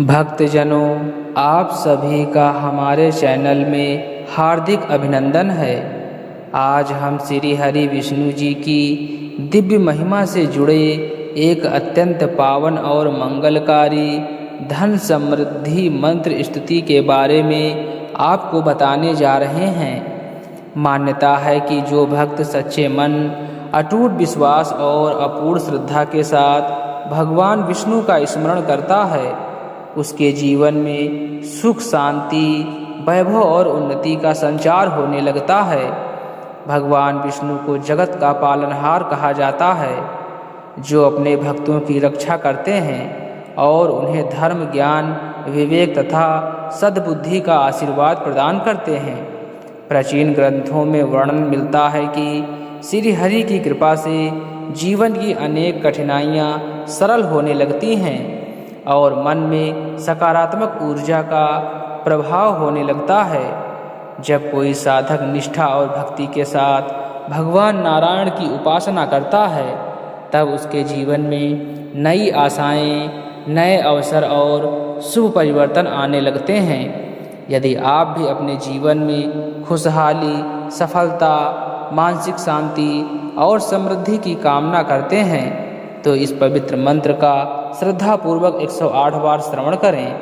भक्तजनों, आप सभी का हमारे चैनल में हार्दिक अभिनंदन है। आज हम श्री हरि विष्णु जी की दिव्य महिमा से जुड़े एक अत्यंत पावन और मंगलकारी धन समृद्धि मंत्र स्तुति के बारे में आपको बताने जा रहे हैं। मान्यता है कि जो भक्त सच्चे मन, अटूट विश्वास और अपूर्ण श्रद्धा के साथ भगवान विष्णु का स्मरण करता है, उसके जीवन में सुख, शांति, वैभव और उन्नति का संचार होने लगता है। भगवान विष्णु को जगत का पालनहार कहा जाता है, जो अपने भक्तों की रक्षा करते हैं और उन्हें धर्म, ज्ञान, विवेक तथा सद्बुद्धि का आशीर्वाद प्रदान करते हैं। प्राचीन ग्रंथों में वर्णन मिलता है कि श्री हरि की कृपा से जीवन की अनेक कठिनाइयाँ सरल होने लगती हैं और मन में सकारात्मक ऊर्जा का प्रभाव होने लगता है। जब कोई साधक निष्ठा और भक्ति के साथ भगवान नारायण की उपासना करता है, तब उसके जीवन में नई आशाएं, नए अवसर और शुभ परिवर्तन आने लगते हैं। यदि आप भी अपने जीवन में खुशहाली, सफलता, मानसिक शांति और समृद्धि की कामना करते हैं, तो इस पवित्र मंत्र का श्रद्धापूर्वक 108 बार श्रवण करें।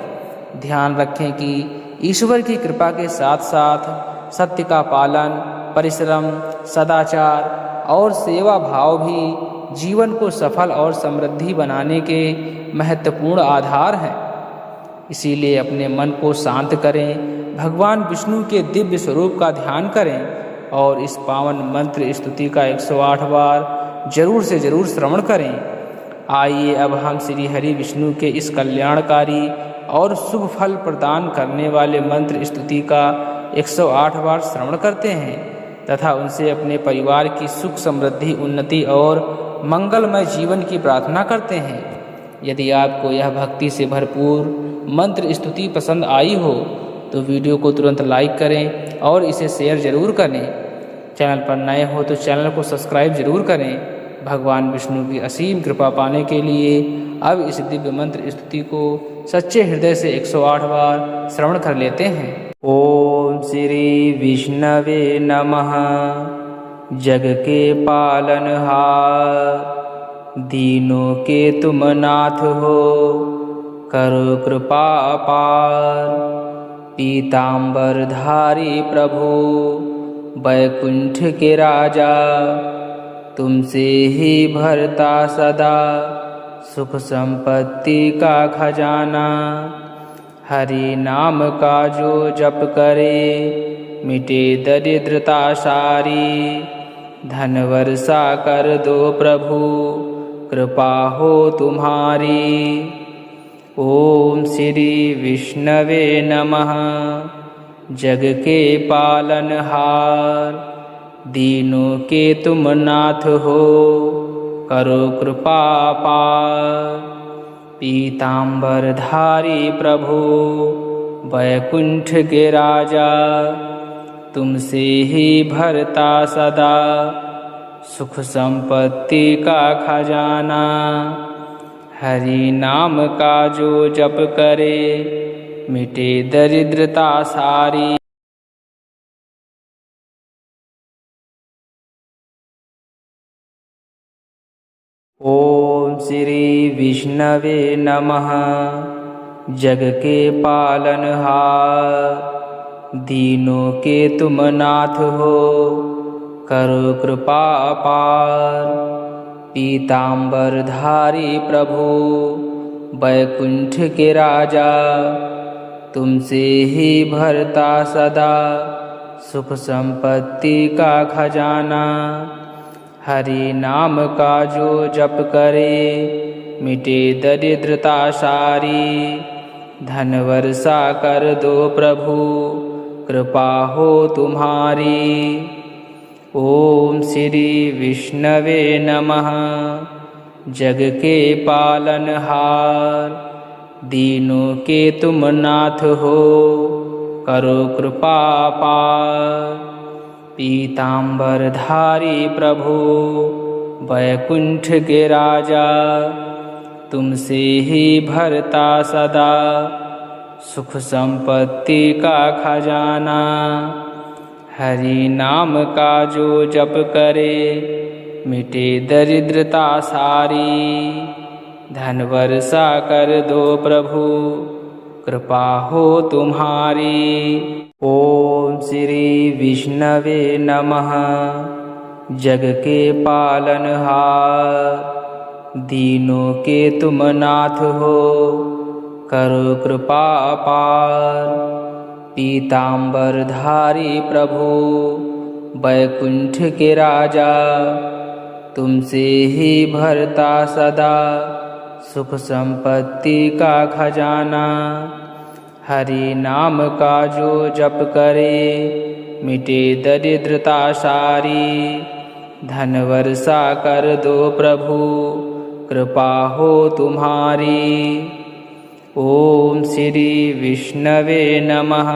ध्यान रखें कि ईश्वर की कृपा के साथ साथ सत्य का पालन, परिश्रम, सदाचार और सेवा भाव भी जीवन को सफल और समृद्धि बनाने के महत्वपूर्ण आधार हैं। इसीलिए अपने मन को शांत करें, भगवान विष्णु के दिव्य स्वरूप का ध्यान करें और इस पावन मंत्र स्तुति का 108 बार जरूर से जरूर श्रवण करें। आइए अब हम श्री हरि विष्णु के इस कल्याणकारी और शुभ फल प्रदान करने वाले मंत्र स्तुति का 108 बार श्रवण करते हैं तथा उनसे अपने परिवार की सुख, समृद्धि, उन्नति और मंगलमय जीवन की प्रार्थना करते हैं। यदि आपको यह भक्ति से भरपूर मंत्र स्तुति पसंद आई हो तो वीडियो को तुरंत लाइक करें और इसे शेयर जरूर करें। चैनल पर नए हो तो चैनल को सब्सक्राइब जरूर करें। भगवान विष्णु की असीम कृपा पाने के लिए अब इस दिव्य मंत्र स्तुति को सच्चे हृदय से 108 बार श्रवण कर लेते हैं। ओम श्री विष्णवे नमः। जग के पालनहार, दीनों के तुम नाथ हो, करो कृपा अपार। पीतांबरधारी प्रभु, वैकुंठ के राजा, तुमसे ही भरता सदा सुख संपत्ति का खजाना। हरि नाम का जो जप करे, मिटे दरिद्रता सारी। धन वर्षा कर दो प्रभु, कृपा हो तुम्हारी। ओम श्री विष्णवे नमः। जग के पालनहार, दीनों के तुम नाथ हो, करो कृपा पार। पीतांबरधारी प्रभु, वैकुंठ के राजा, तुमसे ही भरता सदा सुख संपत्ति का खजाना। हरि नाम का जो जप करे, मिटे दरिद्रता सारी। ओम श्री विष्णवे नमः। जग के पालनहार, दीनों के तुम नाथ हो, करो कृपा अपार। पीतांबरधारी प्रभु, वैकुंठ के राजा, तुमसे ही भरता सदा सुख संपत्ति का खजाना। हरि नाम का जो जप करे, मिटे दरिद्रता सारी। धन वर्षा कर दो प्रभु, कृपा हो तुम्हारी। ओम श्री विष्णवे नमः। जग के पालनहार, दीनों के तुम नाथ हो, करो कृपा पार। पीतांबरधारी प्रभु, वैकुंठ के राजा, तुमसे ही भरता सदा सुख संपत्ति का खजाना। हरि नाम का जो जप करे मिटे दरिद्रता सारी। धन वर्षा कर दो प्रभु कृपा हो तुम्हारी। ओम श्री विष्णवे नमः। जग के पालनहार दीनों के तुम नाथ हो करो कृपा अपार। पीतांबरधारी प्रभु वैकुंठ के राजा तुमसे ही भरता सदा सुख संपत्ति का खजाना। हरि नाम का जो जप करे मिटे दरिद्रता सारी। धन वर्षा कर दो प्रभु कृपा हो तुम्हारी। ओम श्री विष्णवे नमः।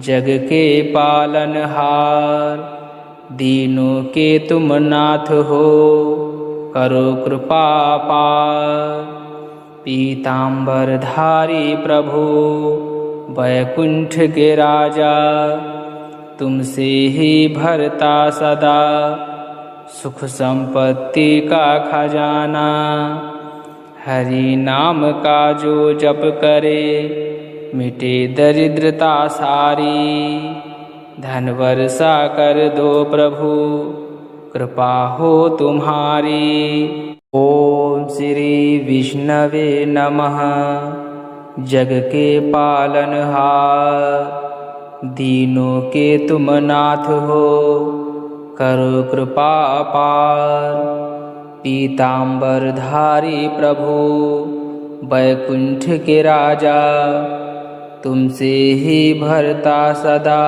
जग के पालनहार दीनों के तुम नाथ हो करो कृपा पार। पीतांबरधारी प्रभु वैकुंठ के राजा तुमसे ही भरता सदा सुख संपत्ति का खजाना। हरि नाम का जो जप करे मिटे दरिद्रता सारी। धन वर्षा कर दो प्रभु कृपा हो तुम्हारी। ओम श्री विष्णवे नमः। जग के पालनहार दीनों के तुम नाथ हो करो कृपा अपार। पीतांबरधारी प्रभु वैकुंठ के राजा तुमसे ही भरता सदा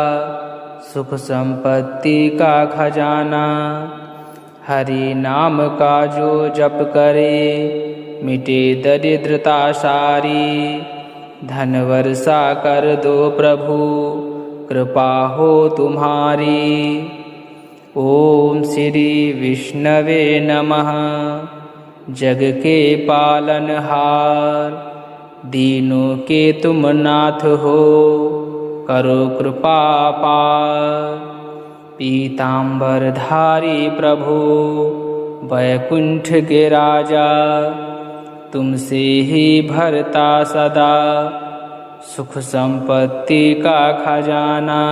सुख संपत्ति का खजाना। हरि नाम का जो जप करे मिटे दरिद्रता सारी। धन वर्षा कर दो प्रभु कृपा हो तुम्हारी। ओम श्री विष्णवे नमः। जग के पालनहार दीनों के तुम नाथ हो करो कृपा पार। पीतांबरधारी प्रभु वैकुंठ के राजा तुमसे ही भरता सदा सुख संपत्ति का खजाना।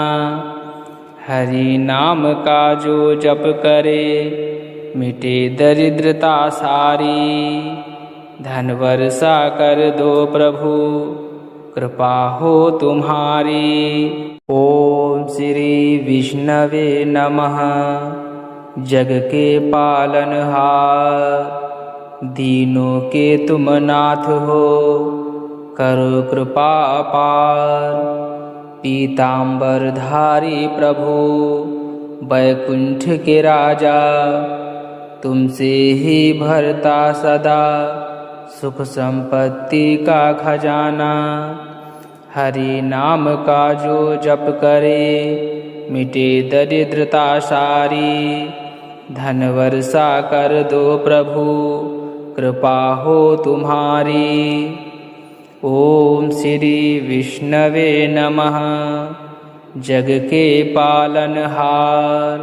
हरि नाम का जो जप करे मिटे दरिद्रता सारी। धन वर्षा कर दो प्रभु कृपा हो तुम्हारी। ओम श्री विष्णवे नमः। जग के पालनहार दीनों के तुम नाथ हो करो कृपा अपार। पीतांबरधारी प्रभु वैकुंठ के राजा तुमसे ही भरता सदा सुख संपत्ति का खजाना। हरि नाम का जो जप करे मिटे दरिद्रता सारी। धन वर्षा कर दो प्रभु कृपा हो तुम्हारी। ओम श्री विष्णवे नमः। जग के पालनहार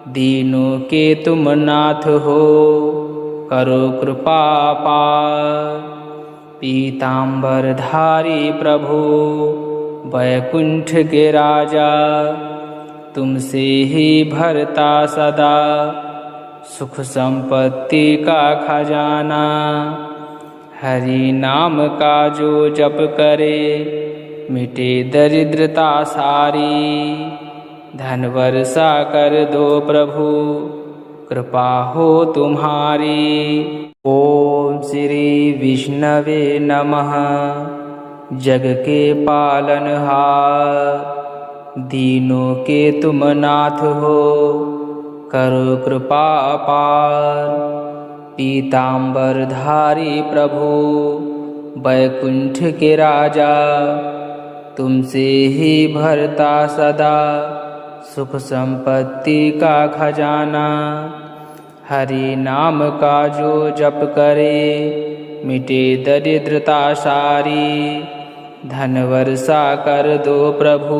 दीनों के तुम नाथ हो करो कृपा पार। पीतांबरधारी प्रभु वैकुंठ के राजा तुमसे ही भरता सदा सुख संपत्ति का खजाना। हरि नाम का जो जप करे मिटे दरिद्रता सारी। धन वर्षा कर दो प्रभु कृपा हो तुम्हारी। ओम श्री विष्णवे नमः। जग के पालनहार दीनों के तुम नाथ हो करो कृपा अपार। पीतांबरधारी प्रभु वैकुंठ के राजा तुमसे ही भरता सदा सुख संपत्ति का खजाना। हरि नाम का जो जप करे मिटे दरिद्रता सारी। धन वर्षा कर दो प्रभु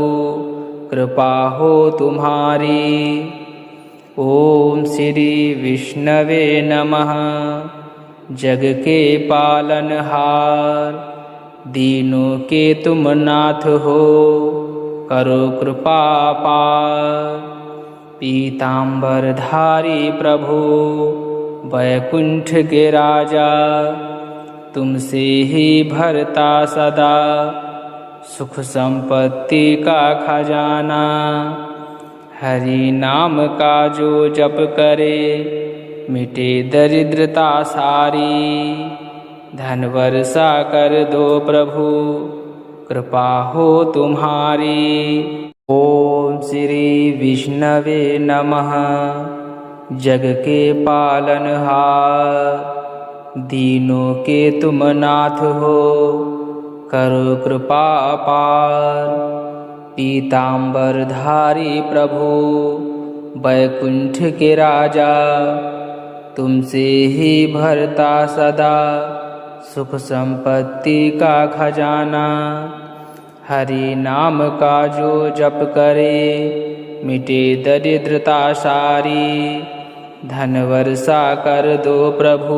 कृपा हो तुम्हारी। ओम श्री विष्णवे नमः। जग के पालनहार दीनों के तुम नाथ हो करो कृपा पार। पीतांबरधारी प्रभु वैकुंठ के राजा तुमसे ही भरता सदा सुख संपत्ति का खजाना। हरि नाम का जो जप करे मिटे दरिद्रता सारी। धन वर्षा कर दो प्रभु कृपा हो तुम्हारी। ओम श्री विष्णवे नमः। जग के पालनहार दीनों के तुम नाथ हो करो कृपा अपार। पीतांबरधारी प्रभु वैकुंठ के राजा तुमसे ही भरता सदा सुख संपत्ति का खजाना। हरि नाम का जो जप करे मिटे दरिद्रता सारी। धन वर्षा कर दो प्रभु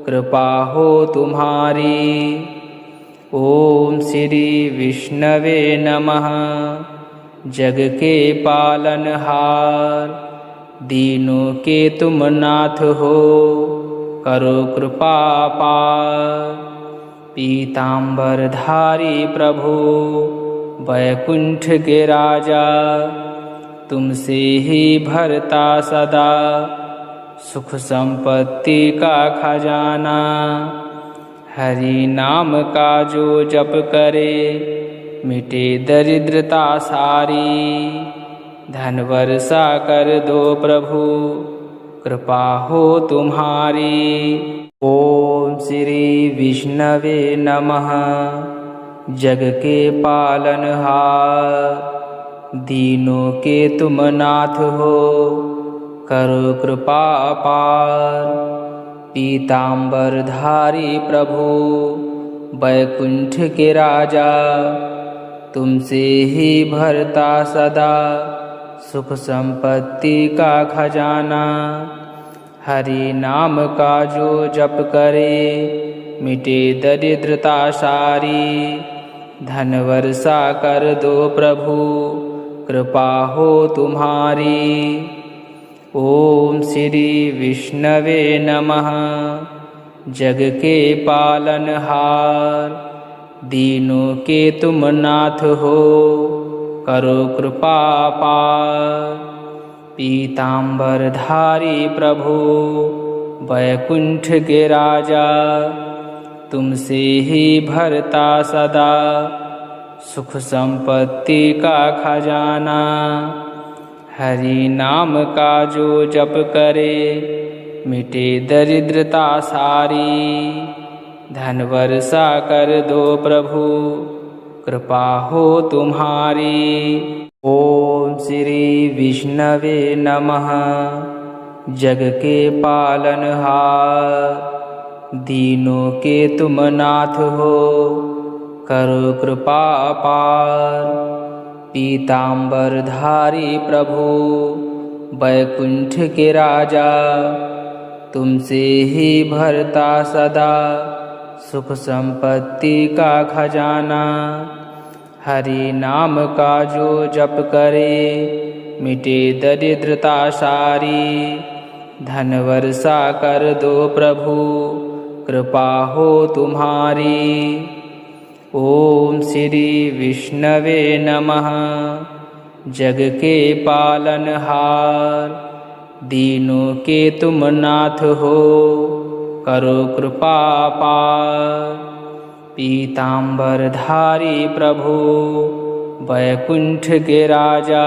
कृपा हो तुम्हारी। ओम श्री विष्णवे नमः। जग के पालनहार दीनों के तुम नाथ हो करो कृपा पार। पीतांबरधारी प्रभु वैकुंठ के राजा तुमसे ही भरता सदा सुख संपत्ति का खजाना। हरि नाम का जो जप करे मिटे दरिद्रता सारी। धन वर्षा कर दो प्रभु कृपा हो तुम्हारी। ओम श्री विष्णवे नमः। जग के पालनहार दीनों के तुम नाथ हो करो कृपा अपार। पीतांबरधारी प्रभु वैकुंठ के राजा तुमसे ही भरता सदा सुख संपत्ति का खजाना। हरि नाम का जो जप करे मिटे दरिद्रता सारी। धन वर्षा कर दो प्रभु कृपा हो तुम्हारी। ओम श्री विष्णवे नमः। जग के पालनहार दीनों के तुम नाथ हो करो कृपा पार। पीतांबरधारी प्रभु वैकुंठ के राजा तुमसे ही भरता सदा सुख संपत्ति का खजाना। हरि नाम का जो जप करे मिटे दरिद्रता सारी। धन वर्षा कर दो प्रभु कृपा हो तुम्हारी। ओम श्री विष्णवे नमः। जग के पालनहार दीनों के तुम नाथ हो करो कृपा अपार। पीतांबरधारी प्रभु वैकुंठ के राजा तुमसे ही भरता सदा सुख संपत्ति का खजाना। हरि नाम का जो जप करे मिटे दरिद्रता सारी। धन वर्षा कर दो प्रभु कृपा हो तुम्हारी। ओम श्री विष्णवे नमः। जग के पालनहार दीनों के तुम नाथ हो करो कृपा पार। पीतांबरधारी प्रभु वैकुंठ के राजा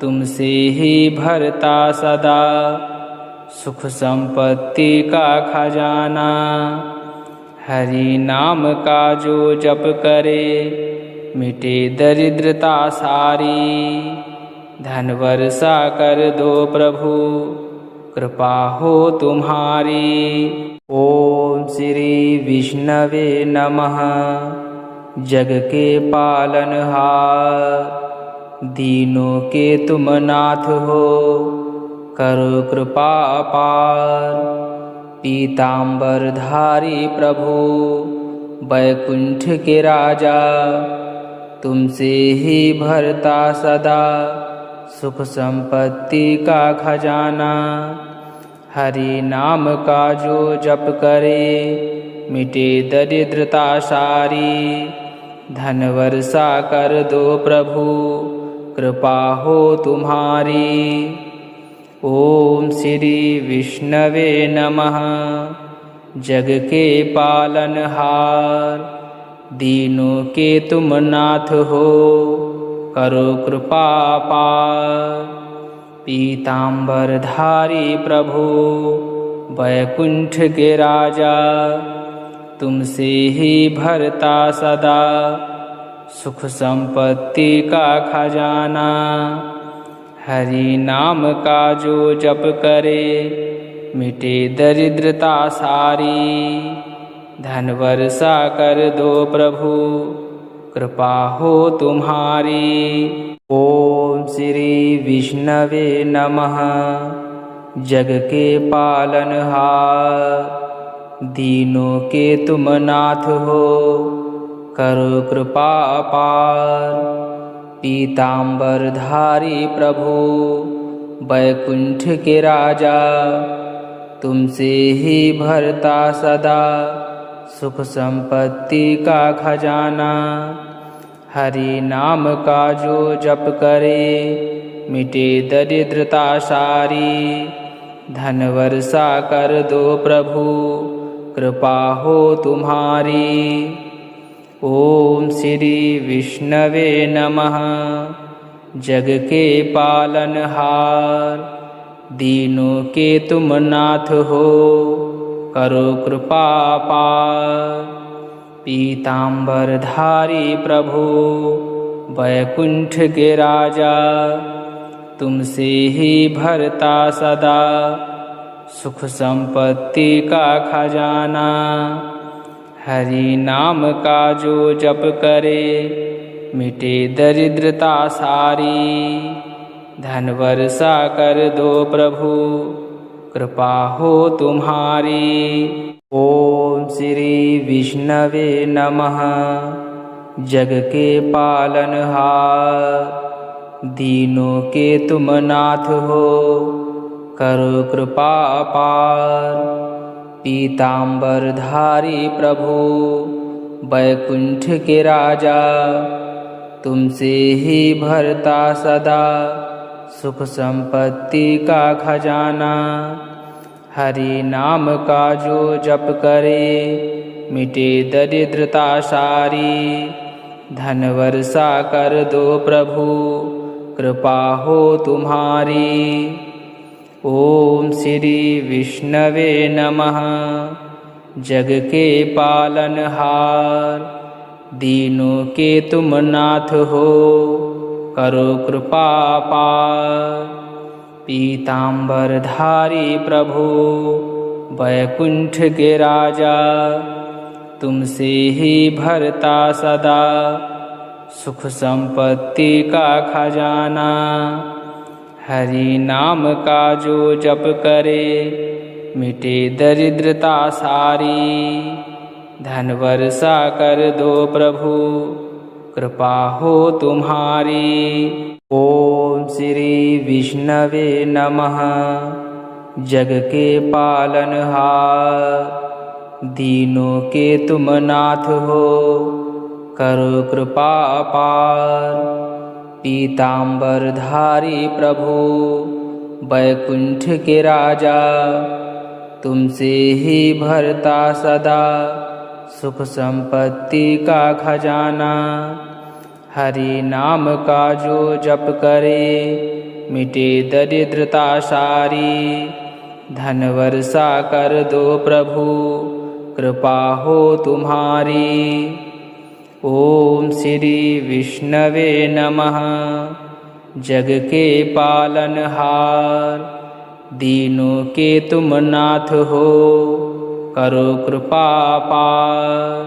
तुमसे ही भरता सदा सुख संपत्ति का खजाना। हरि नाम का जो जप करे मिटे दरिद्रता सारी। धन वर्षा कर दो प्रभु कृपा हो तुम्हारी। ओम श्री विष्णवे नमः। जग के पालनहार, दीनों के तुम नाथ हो, करो कृपा अपार। पीतांबरधारी प्रभु, वैकुंठ के राजा, तुमसे ही भरता सदा सुख संपत्ति का खजाना। हरि नाम का जो जप करे, मिटे दरिद्रता सारी। धन वर्षा कर दो प्रभु, कृपा हो तुम्हारी। ओम श्री विष्णवे नमः। जग के पालनहार, दीनों के तुम नाथ हो, करो कृपा पार। पीतांबरधारी प्रभु, वैकुंठ के राजा, तुमसे ही भरता सदा सुख संपत्ति का खजाना। हरि नाम का जो जप करे, मिटे दरिद्रता सारी। धन वर्षा कर दो प्रभु, कृपा हो तुम्हारी। ओम श्री विष्णवे नमः। जग के पालनहार, दीनों के तुम नाथ हो, करो कृपा अपार। पीतांबरधारी प्रभु, वैकुंठ के राजा, तुमसे ही भरता सदा सुख संपत्ति का खजाना। हरि नाम का जो जप करे, मिटे दरिद्रता सारी। धन वर्षा कर दो प्रभु, कृपा हो तुम्हारी। ओम श्री विष्णवे नमः। जग के पालनहार, दीनों के तुम नाथ हो, करो कृपा पार। पीतांबरधारी प्रभु, वैकुंठ के राजा, तुमसे ही भरता सदा सुख संपत्ति का खजाना। हरि नाम का जो जप करे, मिटे दरिद्रता सारी। धन वर्षा कर दो प्रभु, कृपा हो तुम्हारी। ओम श्री विष्णवे नमः। जग के पालनहार, दीनों के तुम नाथ हो, करो कृपा अपार। पीतांबरधारी प्रभु, वैकुंठ के राजा, तुमसे ही भरता सदा सुख संपत्ति का खजाना। हरि नाम का जो जप करे, मिटे दरिद्रता सारी। धन वर्षा कर दो प्रभु, कृपा हो तुम्हारी। ओम श्री विष्णवे नमः। जग के पालनहार, दीनों के तुम नाथ हो, करो कृपा पार। पीतांबरधारी प्रभु, वैकुंठ के राजा, तुमसे ही भरता सदा सुख संपत्ति का खजाना। हरि नाम का जो जप करे, मिटे दरिद्रता सारी। धन वर्षा कर दो प्रभु, कृपा हो तुम्हारी। ओम श्री विष्णवे नमः। जग के पालनहार, दीनों के तुम नाथ हो, करो कृपा अपार। पीतांबरधारी प्रभु, वैकुंठ के राजा, तुमसे ही भरता सदा सुख संपत्ति का खजाना। हरि नाम का जो जप करे, मिटे दरिद्रता सारी। धन वर्षा कर दो प्रभु, कृपा हो तुम्हारी। ओम श्री विष्णवे नमः। जग के पालनहार, दीनों के तुम नाथ हो, करो कृपा पार।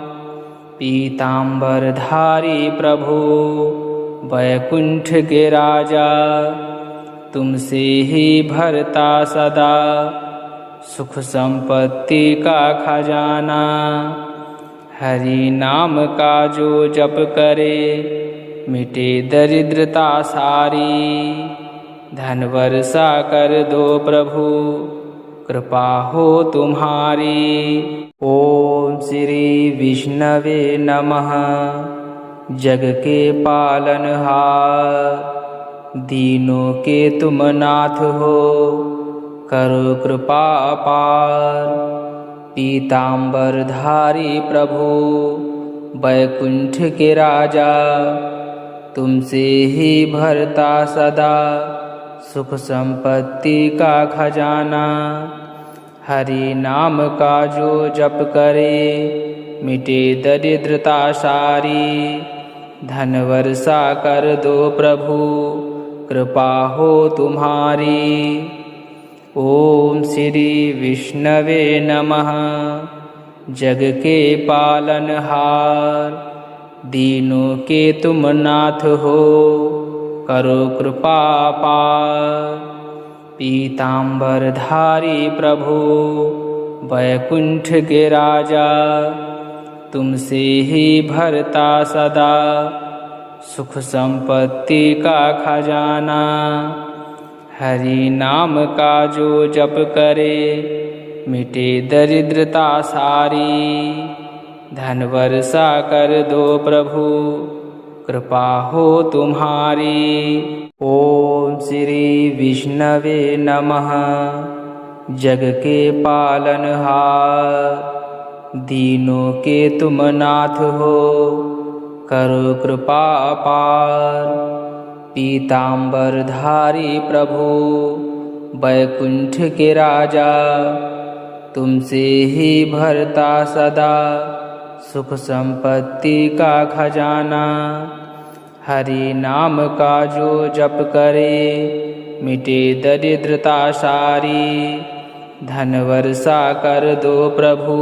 पीताम्बरधारी प्रभु वैकुंठ के राजा, तुमसे ही भरता सदा सुख संपत्ति का खजाना। हरि नाम का जो जप करे, मिटे दरिद्रता सारी। धन वर्षा कर दो प्रभु, कृपा हो तुम्हारी। ओम श्री विष्णवे नमः। जग के पालनहार, दीनों के तुम नाथ हो, करो कृपा अपार। पीताम्बरधारी प्रभु वैकुंठ के राजा, तुमसे ही भरता सदा सुख संपत्ति का खजाना। हरि नाम का जो जप करे, मिटे दरिद्रता सारी। धन वर्षा कर दो प्रभु, कृपा हो तुम्हारी। ओम श्री विष्णवे नमः। जग के पालनहार, दीनों के तुम नाथ हो, करो कृपा पार। पीताम्बरधारी प्रभु वैकुंठ के राजा, तुमसे ही भरता सदा सुख संपत्ति का खजाना। हरि नाम का जो जप करे, मिटे दरिद्रता सारी। धन वर्षा कर दो प्रभु, कृपा हो तुम्हारी। ओम श्री विष्णवे नमः। जग के पालनहार, दीनों के तुम नाथ हो, करो कृपा अपार। पीताम्बरधारी प्रभु वैकुंठ के राजा, तुमसे ही भरता सदा सुख संपत्ति का खजाना। हरि नाम का जो जप करे, मिटे दरिद्रता सारी। धन वर्षा कर दो प्रभु,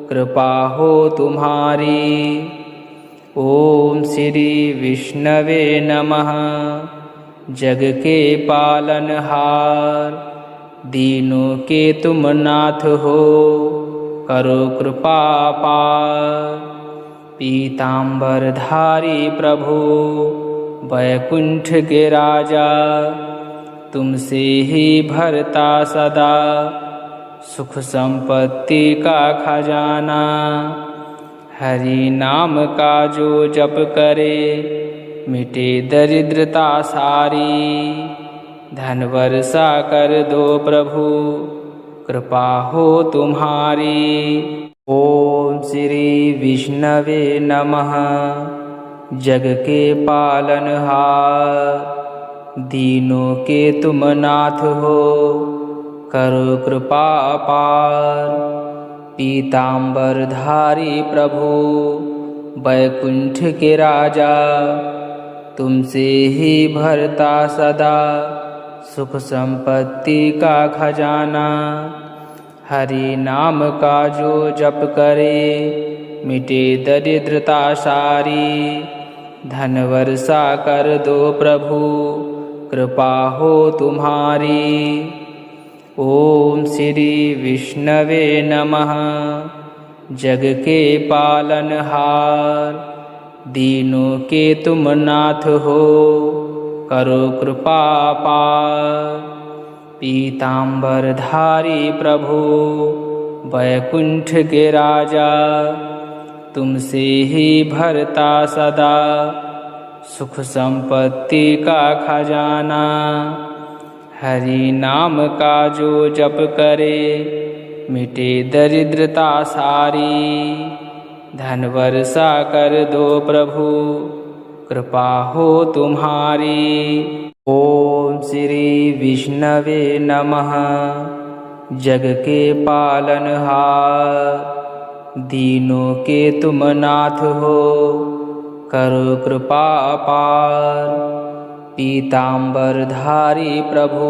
कृपा हो तुम्हारी। ओम श्री विष्णवे नमः। जग के पालनहार, दीनों के तुम नाथ हो, करो कृपा पार। पीताम्बरधारी प्रभु वैकुंठ के राजा, तुमसे ही भरता सदा सुख संपत्ति का खजाना। हरि नाम का जो जप करे, मिटे दरिद्रता सारी। धन वर्षा कर दो प्रभु, कृपा हो तुम्हारी। ओम श्री विष्णवे नमः। जग के पालनहार, दीनों के तुम नाथ हो, करो कृपा अपार। पीताम्बरधारी प्रभु वैकुंठ के राजा, तुमसे ही भरता सदा सुख संपत्ति का खजाना। हरि नाम का जो जप करे, मिटे दरिद्रता सारी। धन वर्षा कर दो प्रभु, कृपा हो तुम्हारी। ओम श्री विष्णवे नमः। जग के पालनहार, दीनों के तुम नाथ हो, करो कृपा पार। पीताम्बरधारी प्रभु वैकुंठ के राजा, तुमसे ही भरता सदा सुख संपत्ति का खजाना। हरि नाम का जो जप करे, मिटे दरिद्रता सारी। धन वर्षा कर दो प्रभु, कृपा हो तुम्हारी। ओम श्री विष्णवे नमः। जग के पालनहार, दीनों के तुम नाथ हो, करो कृपा अपार। पीताम्बरधारी प्रभु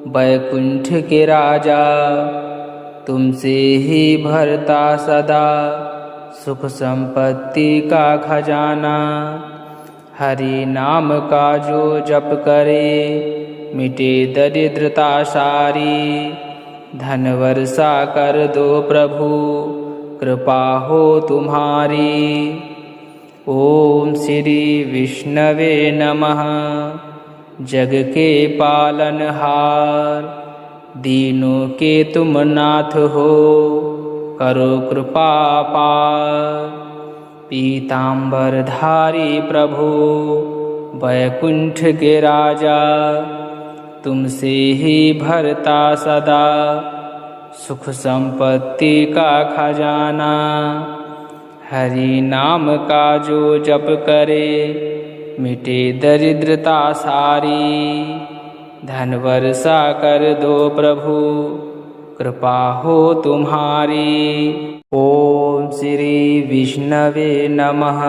वैकुंठ के राजा, तुमसे ही भरता सदा सुख संपत्ति का खजाना। हरि नाम का जो जप करे, मिटे दरिद्रता सारी। धन वर्षा कर दो प्रभु, कृपा हो तुम्हारी। ओम श्री विष्णवे नमः। जग के पालनहार, दीनों के तुम नाथ हो, करो कृपा पार। पीतांबरधारी प्रभु, वैकुंठ के राजा, तुमसे ही भरता सदा सुख संपत्ति का खजाना। हरि नाम का जो जप करे, मिटे दरिद्रता सारी। धन वर्षा कर दो प्रभु, कृपा हो तुम्हारी। ओम श्री विष्णवे नमः।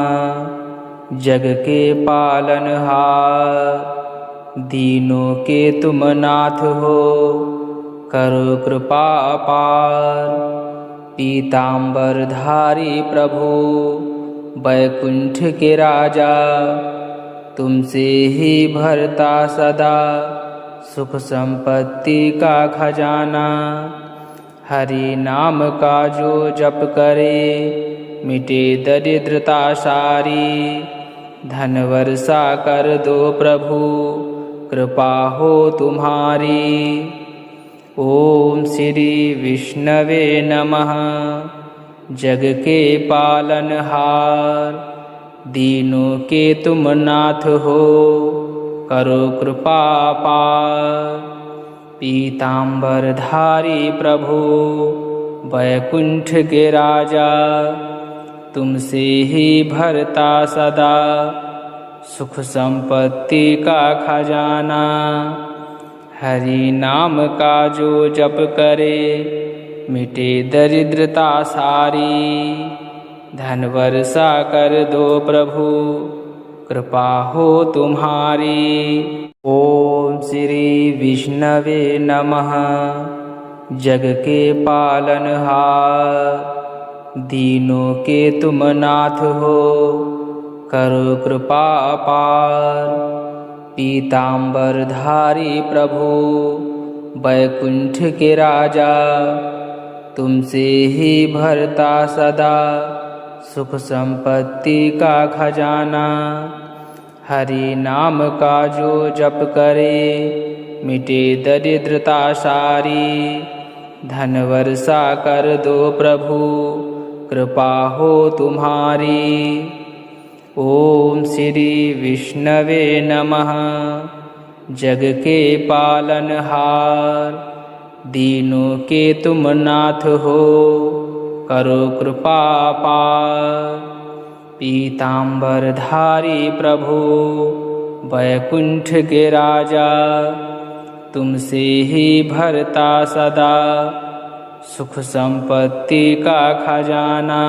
जग के पालनहार, दीनों के तुम नाथ हो, करो कृपा अपार। पीतांबरधारी प्रभु, वैकुंठ के राजा, तुमसे ही भरता सदा सुख संपत्ति का खजाना। हरि नाम का जो जप करे, मिटे दरिद्रता सारी। धन वर्षा कर दो प्रभु, कृपा हो तुम्हारी। ओम श्री विष्णवे नमः। जग के पालनहार, दीनों के तुम नाथ हो, करो कृपा पार। पीतांबरधारी प्रभु, वैकुंठ के राजा, तुमसे ही भरता सदा सुख संपत्ति का खजाना। हरि नाम का जो जप करे, मिटे दरिद्रता सारी। धन वर्षा कर दो प्रभु, कृपा हो तुम्हारी। ओम श्री विष्णवे नमः। जग के पालनहार, दीनों के तुम नाथ हो, करो कृपा अपार। पीतांबरधारी प्रभु, वैकुंठ के राजा, तुमसे ही भरता सदा सुख संपत्ति का खजाना। हरि नाम का जो जप करे, मिटे दरिद्रता सारी। धन वर्षा कर दो प्रभु, कृपा हो तुम्हारी। ओम श्री विष्णवे नमः। जग के पालनहार, दीनों के तुम नाथ हो, करो कृपा पार। पीतांबरधारी प्रभु, वैकुंठ के राजा, तुमसे ही भरता सदा सुख संपत्ति का खजाना।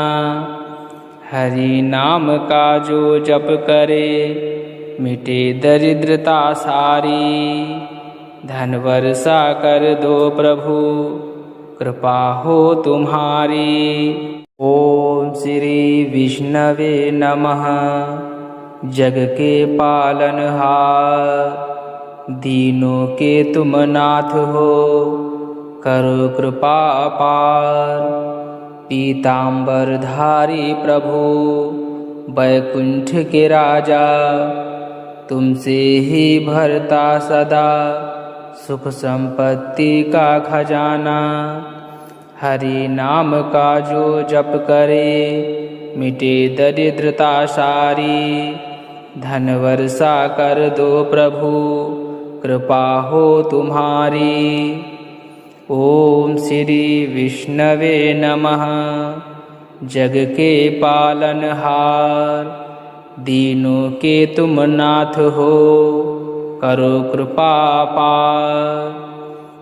हरि नाम का जो जप करे, मिटे दरिद्रता सारी। धन वर्षा कर दो प्रभु, कृपा हो तुम्हारी। ओम श्री विष्णवे नमः। जग के पालनहार, दीनों के तुम नाथ हो, करो कृपा अपार। पीतांबरधारी प्रभु, वैकुंठ के राजा, तुमसे ही भरता सदा सुख संपत्ति का खजाना। हरि नाम का जो जप करे, मिटे दरिद्रता सारी। धन वर्षा कर दो प्रभु, कृपा हो तुम्हारी। ओम श्री विष्णवे नमः। जग के पालनहार, दीनों के तुम नाथ हो, करो कृपा पार।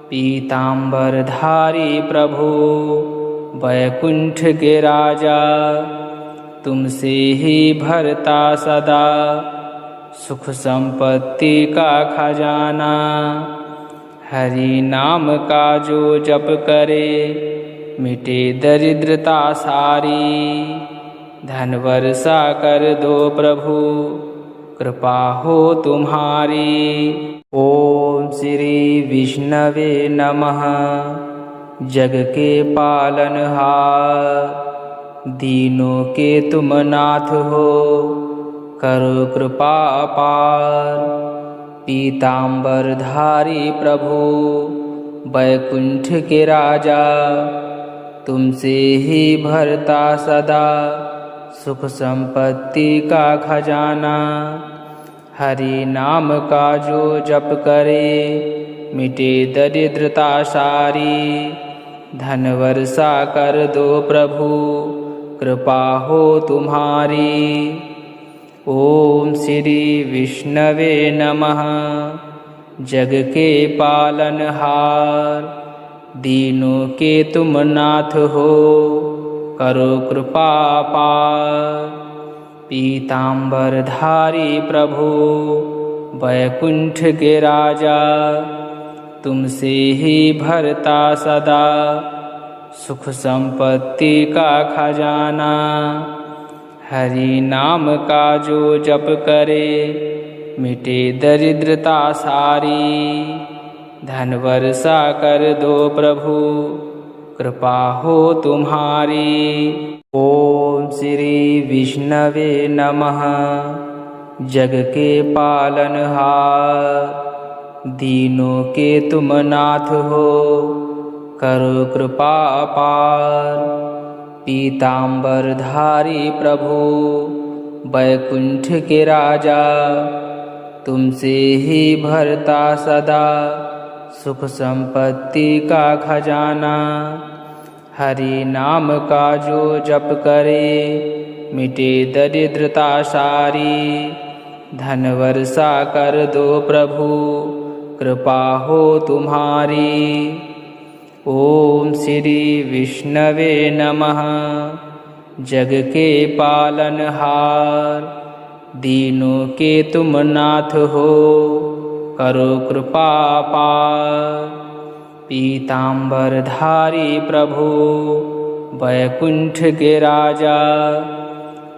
पीतांबरधारी प्रभु, वैकुंठ के राजा, तुमसे ही भरता सदा सुख संपत्ति का खजाना। हरि नाम का जो जप करे मिटे दरिद्रता सारी। धन वर्षा कर दो प्रभु कृपा हो तुम्हारी। ओम श्री विष्णवे नमः। जग के पालनहार दीनों के तुम नाथ हो करो कृपा अपार। पीतांबरधारी प्रभु वैकुंठ के राजा तुमसे ही भरता सदा सुख संपत्ति का खजाना। हरि नाम का जो जप करे मिटे दरिद्रता सारी। धन वर्षा कर दो प्रभु कृपा हो तुम्हारी। ओम श्री विष्णवे नमः। जग के पालनहार दीनों के तुम नाथ हो करो कृपा पार। पीतांबरधारी प्रभु वैकुंठ के राजा तुमसे ही भरता सदा सुख संपत्ति का खजाना। हरि नाम का जो जप करे मिटे दरिद्रता सारी। धन वर्षा कर दो प्रभु कृपा हो तुम्हारी। ओम श्री विष्णवे नमः। जग के पालनहार दीनों के तुम नाथ हो करो कृपा अपार। पीतांबरधारी प्रभु वैकुंठ के राजा तुमसे ही भरता सदा सुख संपत्ति का खजाना। हरि नाम का जो जप करे मिटे दरिद्रता सारी। धन वर्षा कर दो प्रभु कृपा हो तुम्हारी। ओम श्री विष्णवे नमः। जग के पालनहार दीनों के तुम नाथ हो करो कृपा पार। पीतांबरधारी प्रभु वैकुंठ के राजा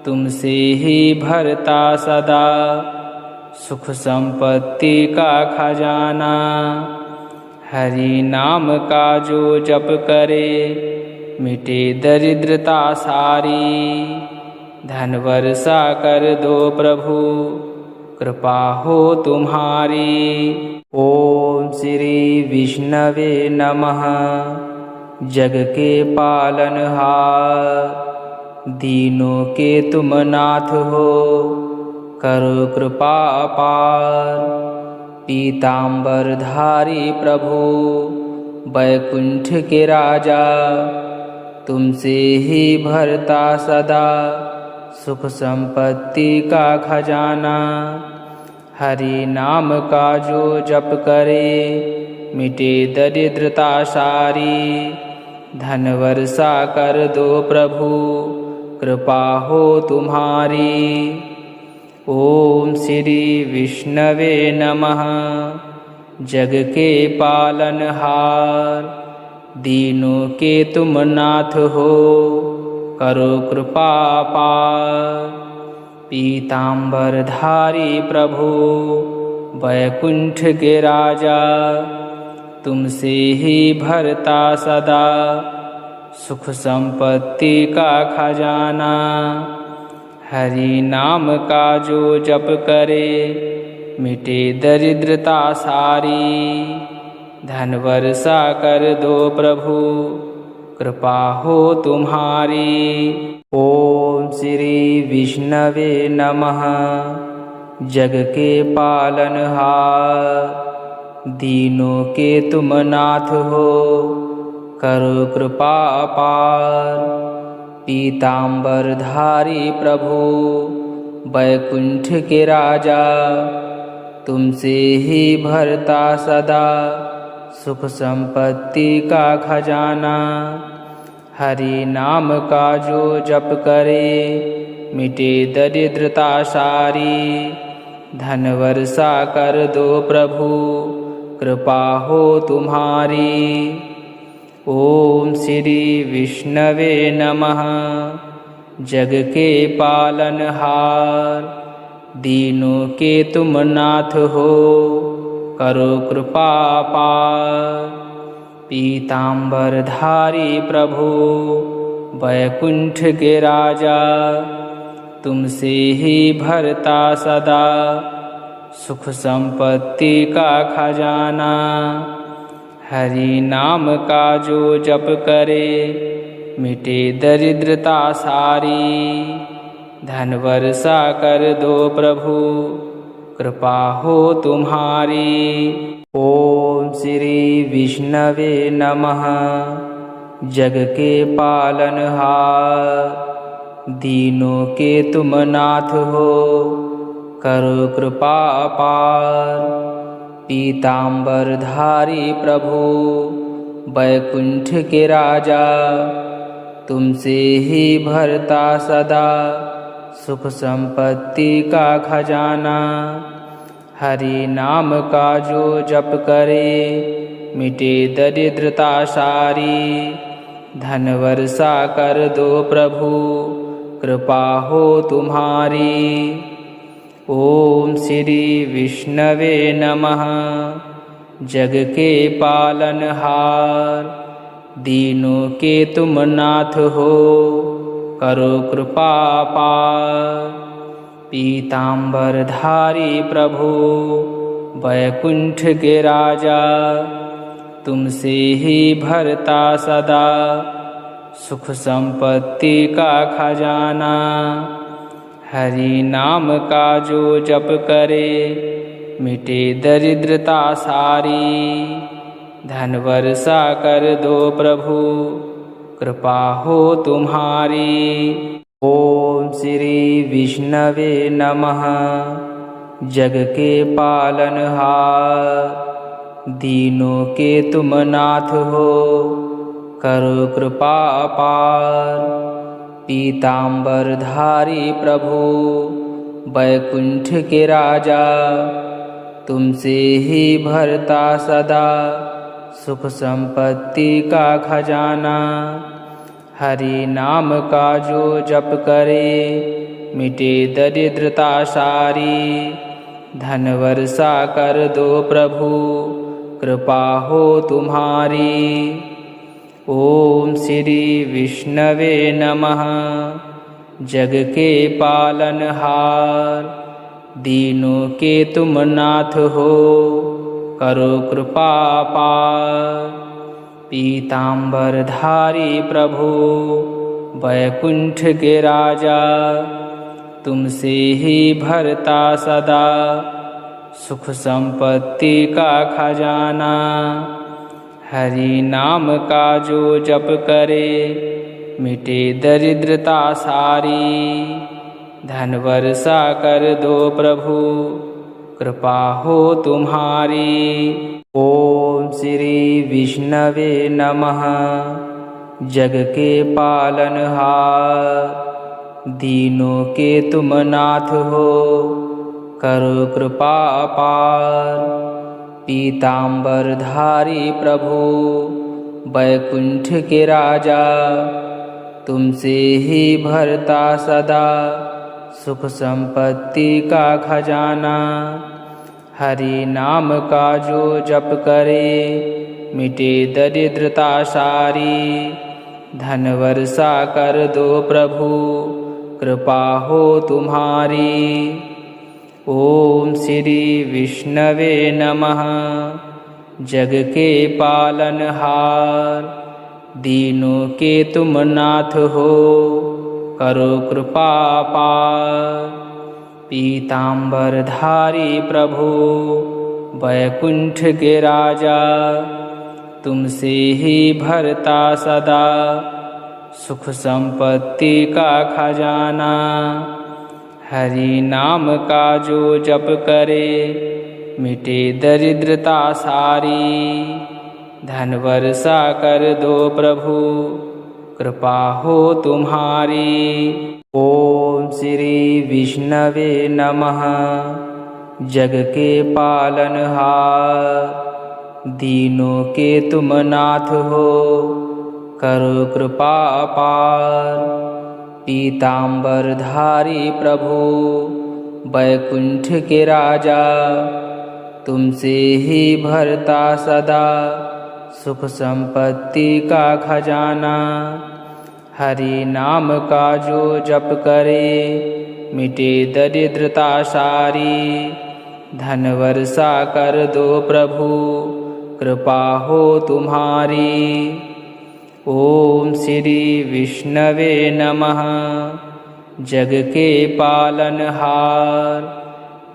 तुमसे ही भरता सदा सुख संपत्ति का खजाना। हरि नाम का जो जप करे मिटे दरिद्रता सारी। धन वर्षा कर दो प्रभु कृपा हो तुम्हारी। ओम श्री विष्णवे नमः। जग के पालनहार दीनों के तुम नाथ हो करो कृपा अपार। पीतांबरधारी प्रभु वैकुंठ के राजा तुमसे ही भरता सदा सुख संपत्ति का खजाना। हरि नाम का जो जप करे मिटे दरिद्रता सारी। धन वर्षा कर दो प्रभु कृपा हो तुम्हारी। ओम श्री विष्णवे नमः। जग के पालनहार दीनों के तुम नाथ हो करो कृपा पार। पीतांबरधारी प्रभु वैकुंठ के राजा तुमसे ही भरता सदा सुख संपत्ति का खजाना। हरि नाम का जो जप करे मिटे दरिद्रता सारी। धन वर्षा कर दो प्रभु कृपा हो तुम्हारी। ओम श्री विष्णवे नमः। जग के पालनहार दीनों के तुम नाथ हो करो कृपा अपार। पीतांबरधारी प्रभु वैकुंठ के राजा तुमसे ही भरता सदा सुख संपत्ति का खजाना। हरि नाम का जो जप करे मिटे दरिद्रता सारी। धन वर्षा कर दो प्रभु कृपा हो तुम्हारी। ओम श्री विष्णवे नमः। जग के पालनहार, दीनों के तुम नाथ हो, करो कृपा पार। पीतांबरधारी प्रभु, वैकुंठ के राजा, तुमसे ही भरता सदा सुख संपत्ति का खजाना। हरि नाम का जो जप करे, मिटे दरिद्रता सारी। धन वर्षा कर दो प्रभु, कृपा हो तुम्हारी। ओम श्री विष्णवे नमः। जग के पालनहार, दीनों के तुम नाथ हो, करो कृपा अपार। पीतांबरधारी प्रभु, वैकुंठ के राजा, तुमसे ही भरता सदा सुख संपत्ति का खजाना। हरि नाम का जो जप करे, मिटे दरिद्रता सारी। धन वर्षा कर दो प्रभु, कृपा हो तुम्हारी। ओम श्री विष्णवे नमः। जग के पालनहार, दीनों के तुम नाथ हो, करो कृपा पार। पीतांबरधारी प्रभु, वैकुंठ के राजा, तुमसे ही भरता सदा सुख संपत्ति का खजाना। हरि नाम का जो जप करे, मिटे दरिद्रता सारी। धन वर्षा कर दो प्रभु, कृपा हो तुम्हारी। ओम श्री विष्णवे नमः। जग के पालनहार, दीनों के तुम नाथ हो, करो कृपा अपार। पीतांबरधारी प्रभु, वैकुंठ के राजा, तुमसे ही भरता सदा सुख संपत्ति का खजाना। हरि नाम का जो जप करे, मिटे दरिद्रता सारी। धन वर्षा कर दो प्रभु, कृपा हो तुम्हारी। ओम श्री विष्णवे नमः। जग के पालनहार, दीनों के तुम नाथ हो, करो कृपा पार। पीतांबरधारी प्रभु, वैकुंठ के राजा, तुमसे ही भरता सदा सुख संपत्ति का खजाना। हरि नाम का जो जप करे, मिटे दरिद्रता सारी। धन वर्षा कर दो प्रभु, कृपा हो तुम्हारी। ओम श्री विष्णवे नमः। जग के पालनहार, दीनों के तुम नाथ हो, करो कृपा अपार। पीतांबरधारी प्रभु, वैकुंठ के राजा, तुमसे ही भरता सदा सुख संपत्ति का खजाना। हरि नाम का जो जप करे, मिटे दरिद्रता सारी। धन वर्षा कर दो प्रभु, कृपा हो तुम्हारी। ओम श्री विष्णवे नमः। जग के पालनहार, दीनों के तुम नाथ हो, करो कृपा पार। पीतांबरधारी प्रभु, वैकुंठ के राजा, तुमसे ही भरता सदा सुख संपत्ति का खजाना। हरि नाम का जो जप करे, मिटे दरिद्रता सारी। धन वर्षा कर दो प्रभु, कृपा हो तुम्हारी। ओम श्री विष्णवे नमः। जग के पालनहार, दीनों के तुम नाथ हो, करो कृपा अपार। पीताम्बरधारी प्रभु वैकुंठ के राजा, तुमसे ही भरता सदा सुख संपत्ति का खजाना। हरि नाम का जो जप करे, मिटे दरिद्रता सारी। धन वर्षा कर दो प्रभु, कृपा हो तुम्हारी। ओम श्री विष्णवे नमः। जग के पालनहार,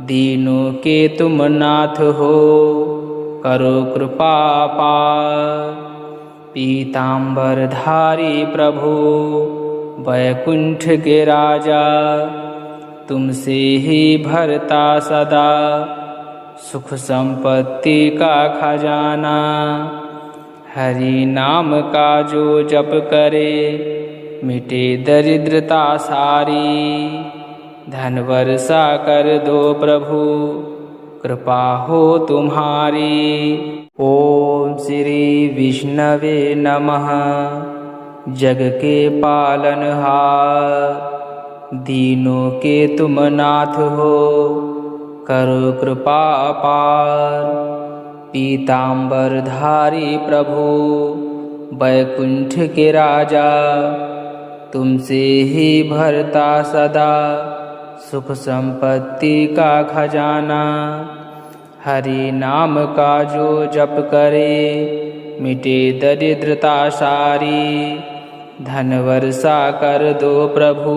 दीनों के तुम नाथ हो, करो कृपा अपार। पीताम्बरधारी प्रभु वैकुंठ के राजा, तुमसे ही भरता सदा सुख संपत्ति का खजाना। हरि नाम का जो जप करे, मिटे दरिद्रता सारी। धन वर्षा कर दो प्रभु, कृपा हो तुम्हारी। ओम श्री विष्णवे नमः। जग के पालनहार, दीनों के तुम नाथ हो, करो कृपा अपार। पीताम्बरधारी प्रभु वैकुंठ के राजा, तुमसे ही भरता सदा सुख संपत्ति का खजाना। हरि नाम का जो जप करे, मिटे दरिद्रता सारी। धन वर्षा कर दो प्रभु,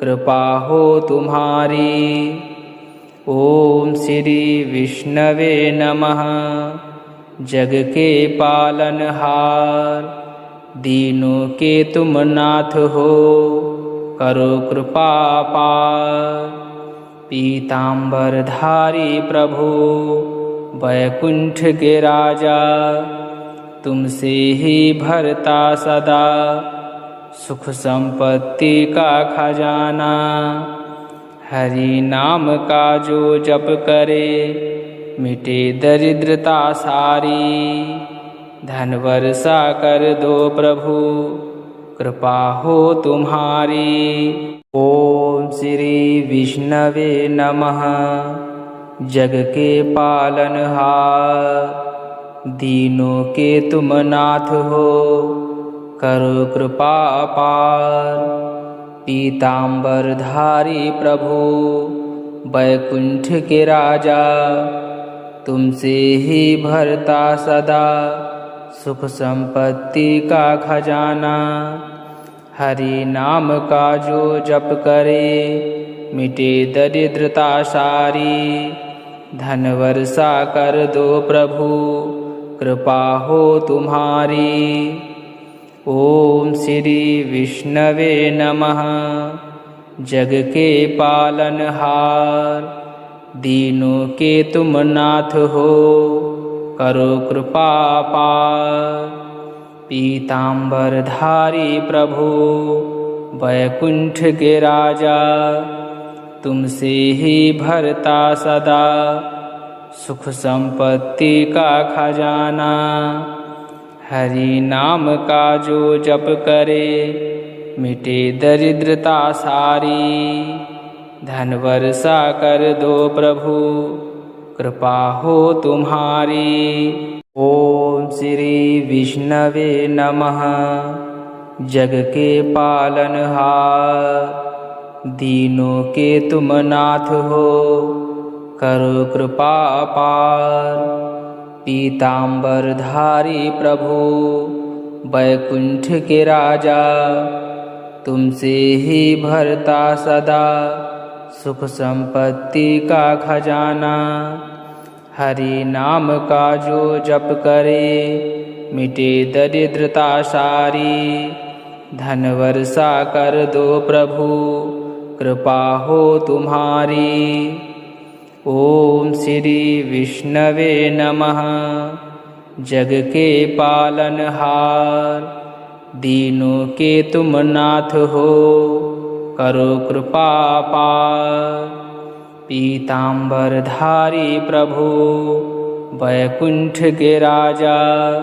कृपा हो तुम्हारी। ओम श्री विष्णवे नमः। जग के पालनहार, दीनों के तुम नाथ हो, करो कृपा अपार। पीताम्बरधारी प्रभु वैकुंठ के राजा, तुमसे ही भरता सदा सुख संपत्ति का खजाना। हरि नाम का जो जप करे, मिटे दरिद्रता सारी। धन वर्षा कर दो प्रभु, कृपा हो तुम्हारी। ओम श्री विष्णवे नमः। जग के पालनहार, दीनों के तुम नाथ हो, करो कृपा अपार। पीताम्बरधारी प्रभु वैकुंठ के राजा, तुमसे ही भरता सदा सुख संपत्ति का खजाना। हरि नाम का जो जप करे, मिटे दरिद्रता सारी। धन वर्षा कर दो प्रभु, कृपा हो तुम्हारी। ओम श्री विष्णवे नमः। जग के पालनहार, दीनों के तुम नाथ हो, करो कृपा अपार। पीताम्बरधारी प्रभु वैकुंठ के राजा, तुमसे ही भरता सदा सुख संपत्ति का खजाना। हरि नाम का जो जप करे, मिटे दरिद्रता सारी। धन वर्षा कर दो प्रभु, कृपा हो तुम्हारी। ओम श्री विष्णवे नमः। जग के पालनहार, दीनों के तुम नाथ हो, करो कृपा अपार। पीताम्बरधारी प्रभु वैकुंठ के राजा, तुमसे ही भरता सदा सुख संपत्ति का खजाना। हरि नाम का जो जप करे, मिटे दरिद्रता सारी। धन वर्षा कर दो प्रभु, कृपा हो तुम्हारी। ओम श्री विष्णवे नमः। जग के पालनहार, दीनों के तुम नाथ हो, करो कृपा अपार। पीताम्बरधारी प्रभु वैकुंठ के राजा,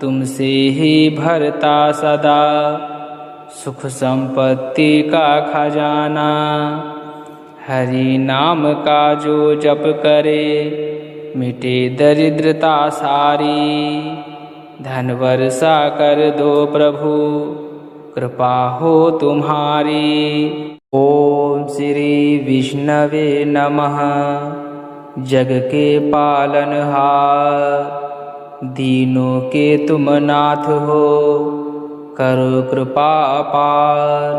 तुमसे ही भरता सदा सुख संपत्ति का खजाना। हरि नाम का जो जप करे, मिटे दरिद्रता सारी। धन वर्षा कर दो प्रभु, कृपा हो तुम्हारी। ओम श्री विष्णवे नमः। जग के पालनहार, दीनों के तुम नाथ हो, करो कृपा अपार।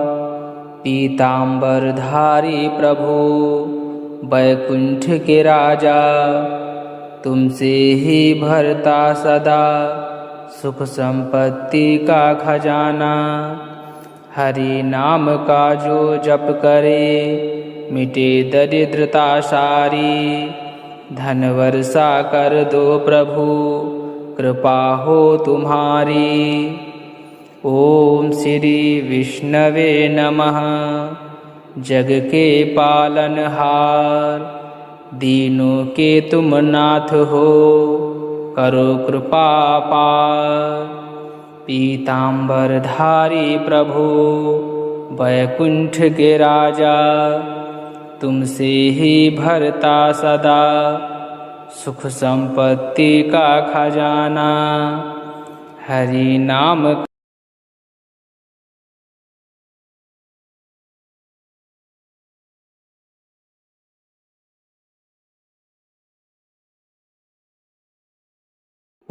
पीतांबरधारी प्रभु, वैकुंठ के राजा, तुमसे ही भरता सदा सुख संपत्ति का खजाना। हरि नाम का जो जप करे, मिटे दरिद्रता सारी। धन वर्षा कर दो प्रभु, कृपा हो तुम्हारी। ओम श्री विष्णवे नमः। जग के पालनहार, दीनों के तुम नाथ हो, करो कृपा अपार। पीतांबरधारी प्रभु, वैकुंठ के राजा, तुमसे ही भरता सदा सुख संपत्ति का खजाना। हरि नाम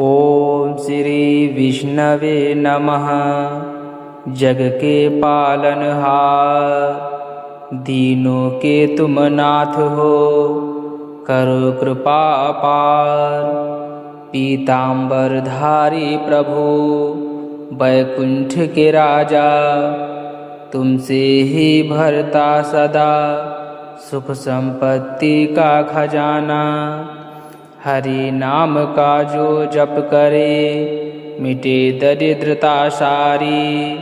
ओम श्री विष्णवे नमः। जग के पालनहार, दीनों के तुम नाथ हो, करो कृपा अपार। पीतांबरधारी प्रभु, वैकुंठ के राजा, तुमसे ही भरता सदा सुख संपत्ति का खजाना। हरि नाम का जो जप करे, मिटे दरिद्रता सारी।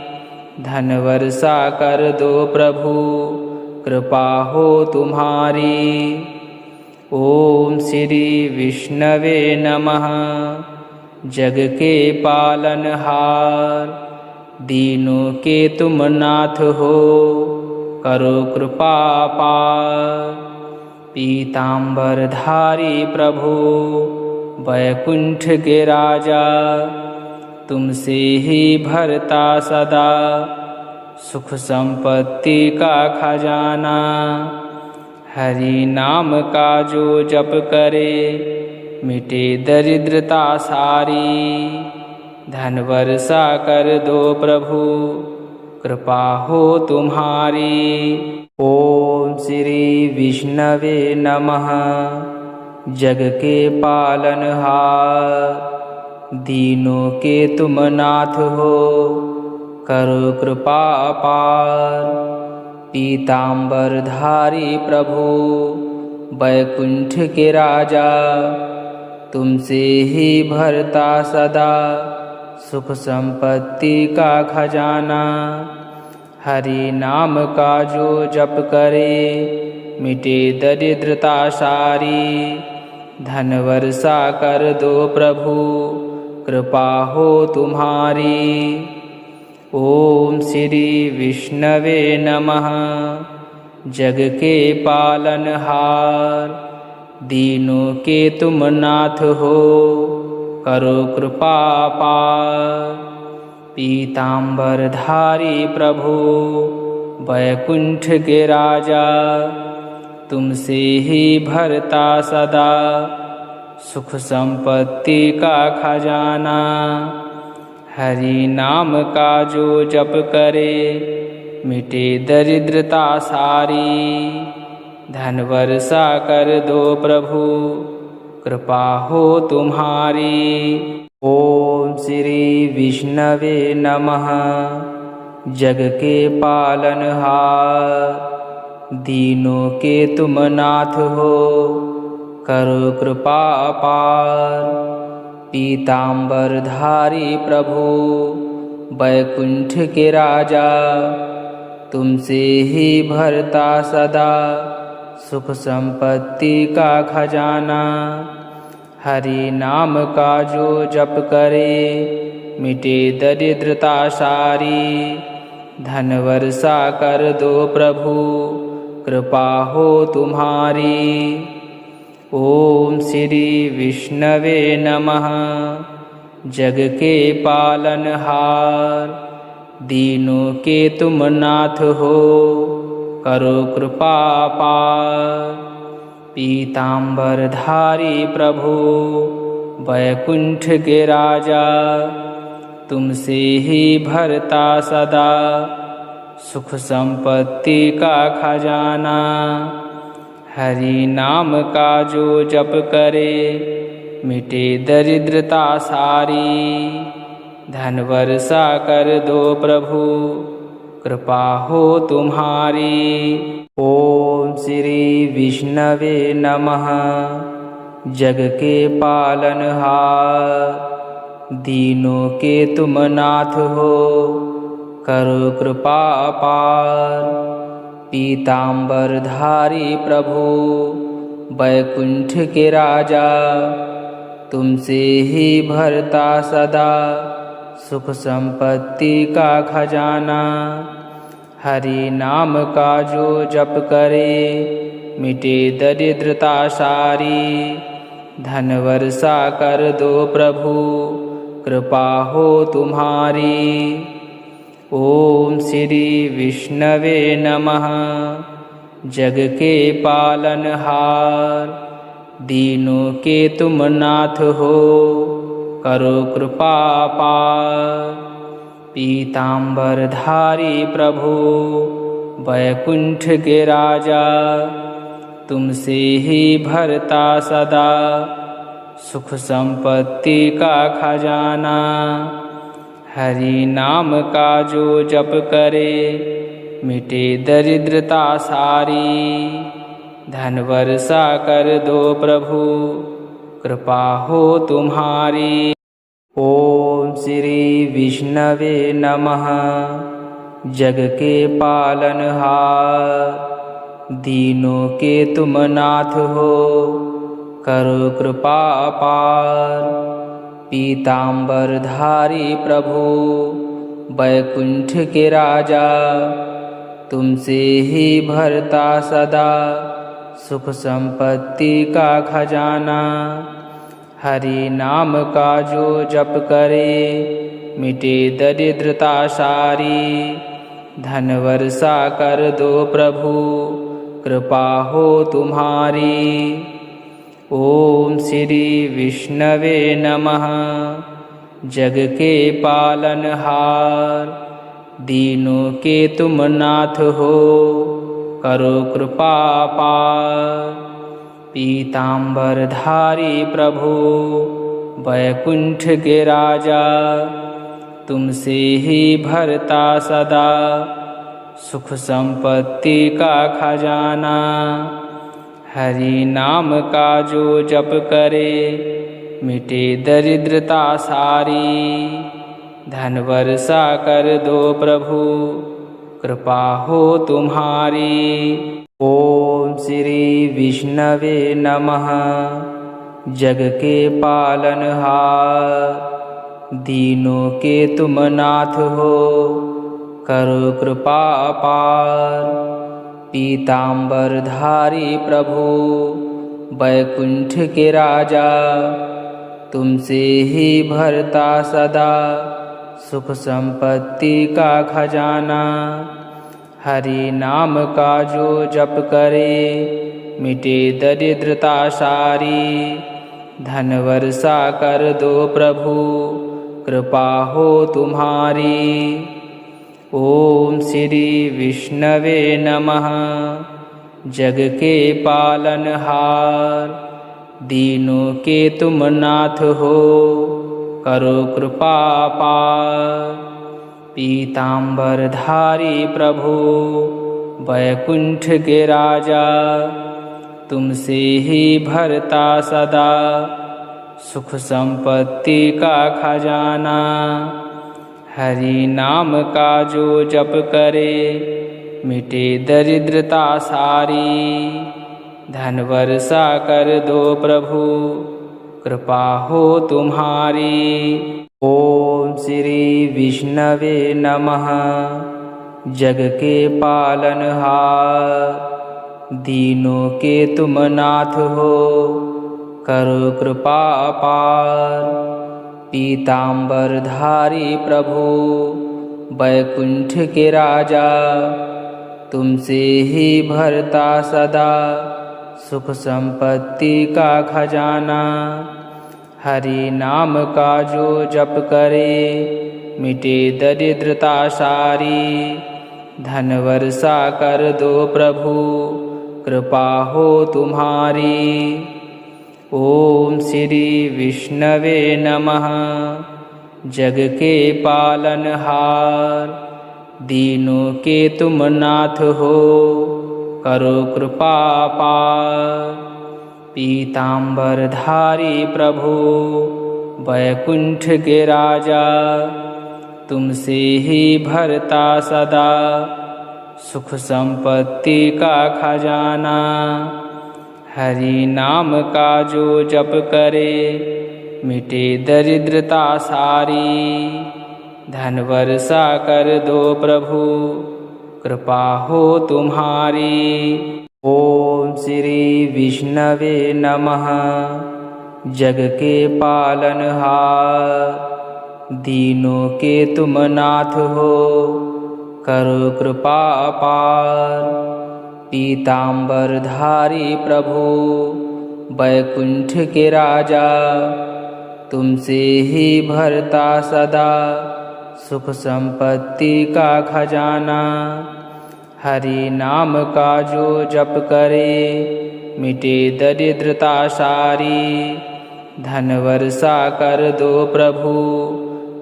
धन वर्षा कर दो प्रभु, कृपा हो तुम्हारी। ओम श्री विष्णवे नमः। जग के पालनहार, दीनों के तुम नाथ हो, करो कृपा अपार। पीतांबरधारी प्रभु, वैकुंठ के राजा, तुमसे ही भरता सदा सुख संपत्ति का खजाना। हरि नाम का जो जप करे, मिटे दरिद्रता सारी। धन वर्षा कर दो प्रभु, कृपा हो तुम्हारी। ओम श्री विष्णवे नमः। जग के पालनहार, दीनों के तुम नाथ हो, करो कृपा अपार। पीतांबरधारी प्रभु, वैकुंठ के राजा, तुमसे ही भरता सदा सुख संपत्ति का खजाना। हरि नाम का जो जप करे, मिटे दरिद्रता सारी। धन वर्षा कर दो प्रभु, कृपा हो तुम्हारी। ओम श्री विष्णवे नमः। जग के पालनहार, दीनों के तुम नाथ हो, करो कृपा अपार। पीतांबरधारी प्रभु, वैकुंठ के राजा, तुमसे ही भरता सदा सुख संपत्ति का खजाना। हरि नाम का जो जप करे, मिटे दरिद्रता सारी। धन वर्षा कर दो प्रभु, कृपा हो तुम्हारी। ओम श्री विष्णवे नमः। जग के पालनहार, दीनों के तुम नाथ हो, करो कृपा अपार। पीतांबरधारी प्रभु, वैकुंठ के राजा, तुमसे ही भरता सदा सुख संपत्ति का खजाना। हरि नाम का जो जप करे मिटे दरिद्रता सारी। धन वर्षा कर दो प्रभु कृपा हो तुम्हारी। ओम श्री विष्णवे नमः। जग के पालनहार दीनों के तुम नाथ हो करो कृपा पार। पीतांबरधारी प्रभु वैकुंठ के राजा तुमसे ही भरता सदा सुख संपत्ति का खजाना। हरि नाम का जो जप करे मिटे दरिद्रता सारी। धन वर्षा कर दो प्रभु कृपा हो तुम्हारी। ओम श्री विष्णवे नमः। जग के पालनहार दीनों के तुम नाथ हो करो कृपा अपार। पीतांबरधारी प्रभु वैकुंठ के राजा तुमसे ही भरता सदा सुख संपत्ति का खजाना। हरि नाम का जो जप करे मिटे दरिद्रता सारी। धन वर्षा कर दो प्रभु कृपा हो तुम्हारी। ओम श्री विष्णवे नमः। जग के पालनहार दीनों के तुम नाथ हो करो कृपा पार। पीतांबरधारी प्रभु वैकुंठ के राजा तुमसे ही भरता सदा सुख संपत्ति का खजाना। हरि नाम का जो जप करे मिटे दरिद्रता सारी। धन वर्षा कर दो प्रभु कृपा हो तुम्हारी। ओम श्री विष्णवे नमः। जग के पालनहार दीनों के तुम नाथ हो करो कृपा अपार। पीतांबरधारी प्रभु वैकुंठ के राजा तुमसे ही भरता सदा सुख संपत्ति का खजाना। हरि नाम का जो जप करे मिटे दरिद्रता सारी। धन वर्षा कर दो प्रभु कृपा हो तुम्हारी। ओम श्री विष्णवे नमः। जग के पालनहार दीनों के तुम नाथ हो करो कृपा पार। पीतांबरधारी प्रभु वैकुंठ के राजा तुमसे ही भरता सदा सुख संपत्ति का खजाना। हरि नाम का जो जप करे मिटे दरिद्रता सारी। धन वर्षा कर दो प्रभु कृपा हो तुम्हारी। ओम श्री विष्णवे नमः। जग के पालनहार दीनों के तुम नाथ हो करो कृपा अपार। पीतांबरधारी प्रभु वैकुंठ के राजा तुमसे ही भरता सदा सुख संपत्ति का खजाना। हरि नाम का जो जप करे मिटे दरिद्रता सारी। धन वर्षा कर दो प्रभु कृपा हो तुम्हारी। ओम श्री विष्णवे नमः। जग के पालनहार दीनों के तुम नाथ हो करो कृपा पार। पीतांबरधारी प्रभु वैकुंठ के राजा तुमसे ही भरता सदा सुख संपत्ति का खजाना। हरि नाम का जो जप करे मिटे दरिद्रता सारी। धन वर्षा कर दो प्रभु कृपा हो तुम्हारी। ओम श्री विष्णवे नमः। जग के पालनहार, दीनों के तुम नाथ हो, करो कृपा अपार। पीतांबरधारी प्रभु, वैकुंठ के राजा, तुमसे ही भरता सदा सुख संपत्ति का खजाना। हरि नाम का जो जप करे, मिटे दरिद्रता सारी। धन वर्षा कर दो प्रभु, कृपा हो तुम्हारी। ओम श्री विष्णवे नमः। जग के पालनहार, दीनों के तुम नाथ हो, करो कृपा अपार। पीतांबरधारी प्रभु, वैकुंठ के राजा, तुमसे ही भरता सदा सुख संपत्ति का खजाना। हरि नाम का जो जप करे, मिटे दरिद्रता सारी। धन वर्षा कर दो प्रभु, कृपा हो तुम्हारी। ओम श्री विष्णवे नमः। जग के पालनहार, दीनों के तुम नाथ हो, करो कृपा अपार। पीतांबरधारी प्रभु, वैकुंठ के राजा, तुमसे ही भरता सदा सुख संपत्ति का खजाना। हरि नाम का जो जप करे, मिटे दरिद्रता सारी। धन वर्षा कर दो प्रभु,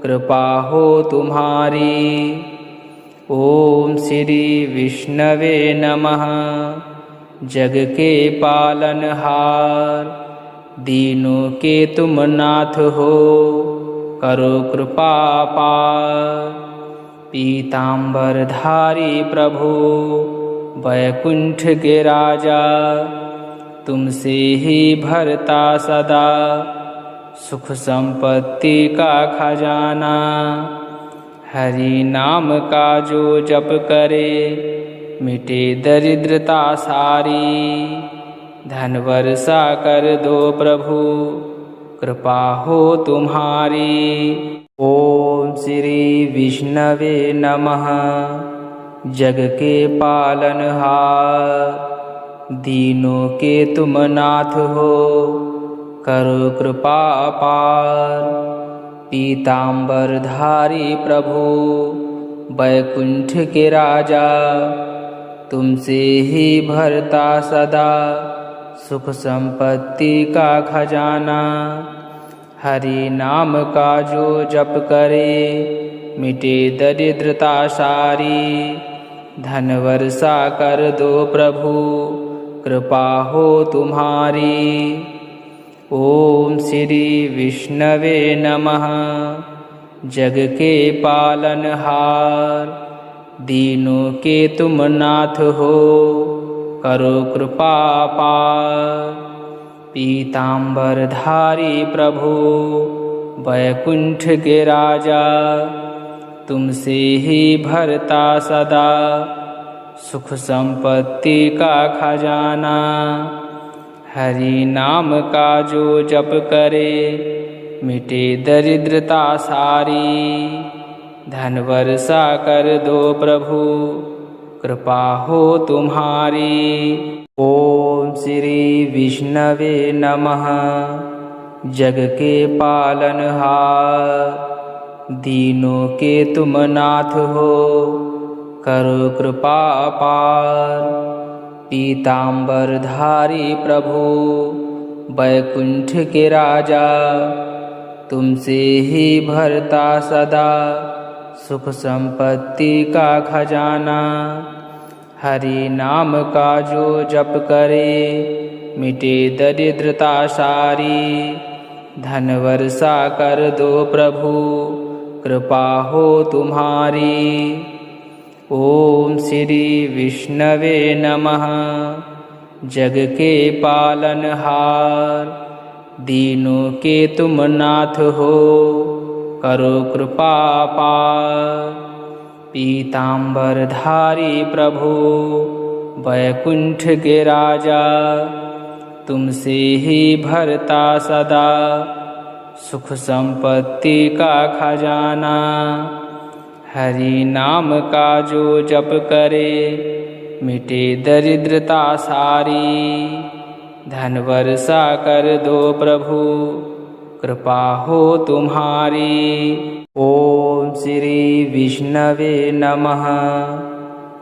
कृपा हो तुम्हारी। ओम श्री विष्णवे नमः। जग के पालनहार, दीनों के तुम नाथ हो, करो कृपा अपार। पीतांबरधारी प्रभु, वैकुंठ के राजा, तुमसे ही भरता सदा सुख संपत्ति का खजाना। हरि नाम का जो जप करे, मिटे दरिद्रता सारी। धन वर्षा कर दो प्रभु, कृपा हो तुम्हारी। ओम श्री विष्णवे नमः। जग के पालनहार, दीनों के तुम नाथ हो, करो कृपा अपार। पीतांबरधारी प्रभु, वैकुंठ के राजा, तुमसे ही भरता सदा सुख संपत्ति का खजाना। हरि नाम का जो जप करे, मिटे दरिद्रता सारी। धन वर्षा कर दो प्रभु, कृपा हो तुम्हारी। ओम श्री विष्णवे नमः। जग के पालनहार, दीनों के तुम नाथ हो, करो कृपा अपार। पीतांबरधारी प्रभु, वैकुंठ के राजा, तुमसे ही भरता सदा सुख संपत्ति का खजाना। हरि नाम का जो जप करे, मिटे दरिद्रता सारी। धन वर्षा कर दो प्रभु, कृपा हो तुम्हारी। ओम श्री विष्णवे नमः। जग के पालनहार, दीनों के तुम नाथ हो, करो कृपा अपार। पीतांबरधारी प्रभु, वैकुंठ के राजा, तुमसे ही भरता सदा सुख संपत्ति का खजाना। हरि नाम का जो जप करे, मिटे दरिद्रता सारी। धन वर्षा कर दो प्रभु, कृपा हो तुम्हारी। ओम श्री विष्णवे नमः। जग के पालनहार, दीनों के तुम नाथ हो, करो कृपा पार। पीताम्बरधारी प्रभु वैकुंठ के राजा, तुमसे ही भरता सदा सुख संपत्ति का खजाना। हरि नाम का जो जप करे, मिटे दरिद्रता सारी। धन वर्षा कर दो प्रभु, कृपा हो तुम्हारी। ओम श्री विष्णवे नमः।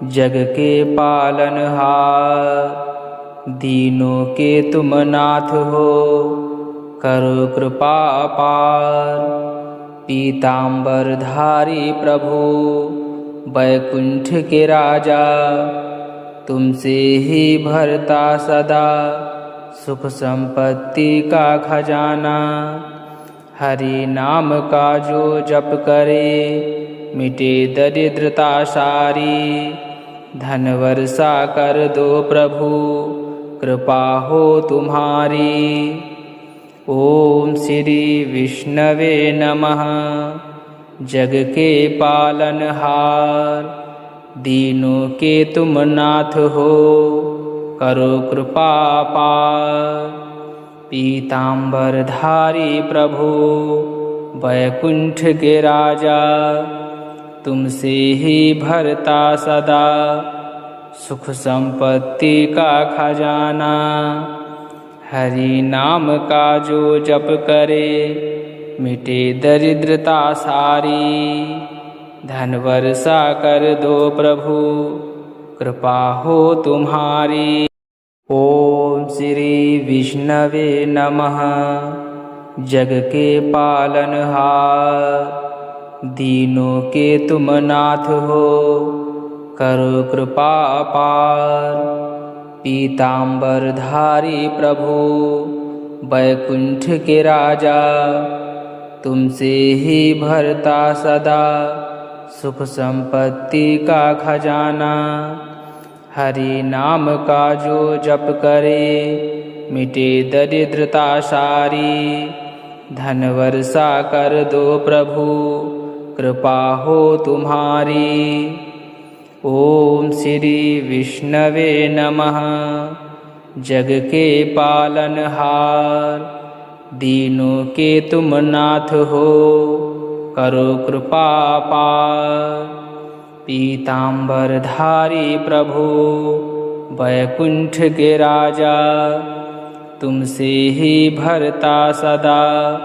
जग के पालनहार, दीनों के तुम नाथ हो, करो कृपा अपार। पीताम्बरधारी प्रभु वैकुंठ के राजा, तुमसे ही भरता सदा सुख संपत्ति का खजाना। हरि नाम का जो जप करे, मिटे दरिद्रता सारी। धन वर्षा कर दो प्रभु, कृपा हो तुम्हारी। ओम श्री विष्णवे नमः। जग के पालनहार, दीनों के तुम नाथ हो, करो कृपा पार। पीताम्बरधारी प्रभु वैकुंठ के राजा, तुमसे ही भरता सदा सुख संपत्ति का खजाना। हरि नाम का जो जप करे, मिटे दरिद्रता सारी। धन वर्षा कर दो प्रभु, कृपा हो तुम्हारी। ओम श्री विष्णवे नमः। जग के पालनहार, दीनों के तुम नाथ हो, करो कृपा अपार। पीताम्बरधारी प्रभु वैकुंठ के राजा, तुमसे ही भरता सदा सुख संपत्ति का खजाना। हरि नाम का जो जप करे, मिटे दरिद्रता सारी। धन वर्षा कर दो प्रभु, कृपा हो तुम्हारी। ओम श्री विष्णवे नमः। जग के पालनहार, दीनों के तुम नाथ हो, करो कृपा पार। पीताम्बरधारी प्रभु वैकुंठ के राजा, तुमसे ही भरता सदा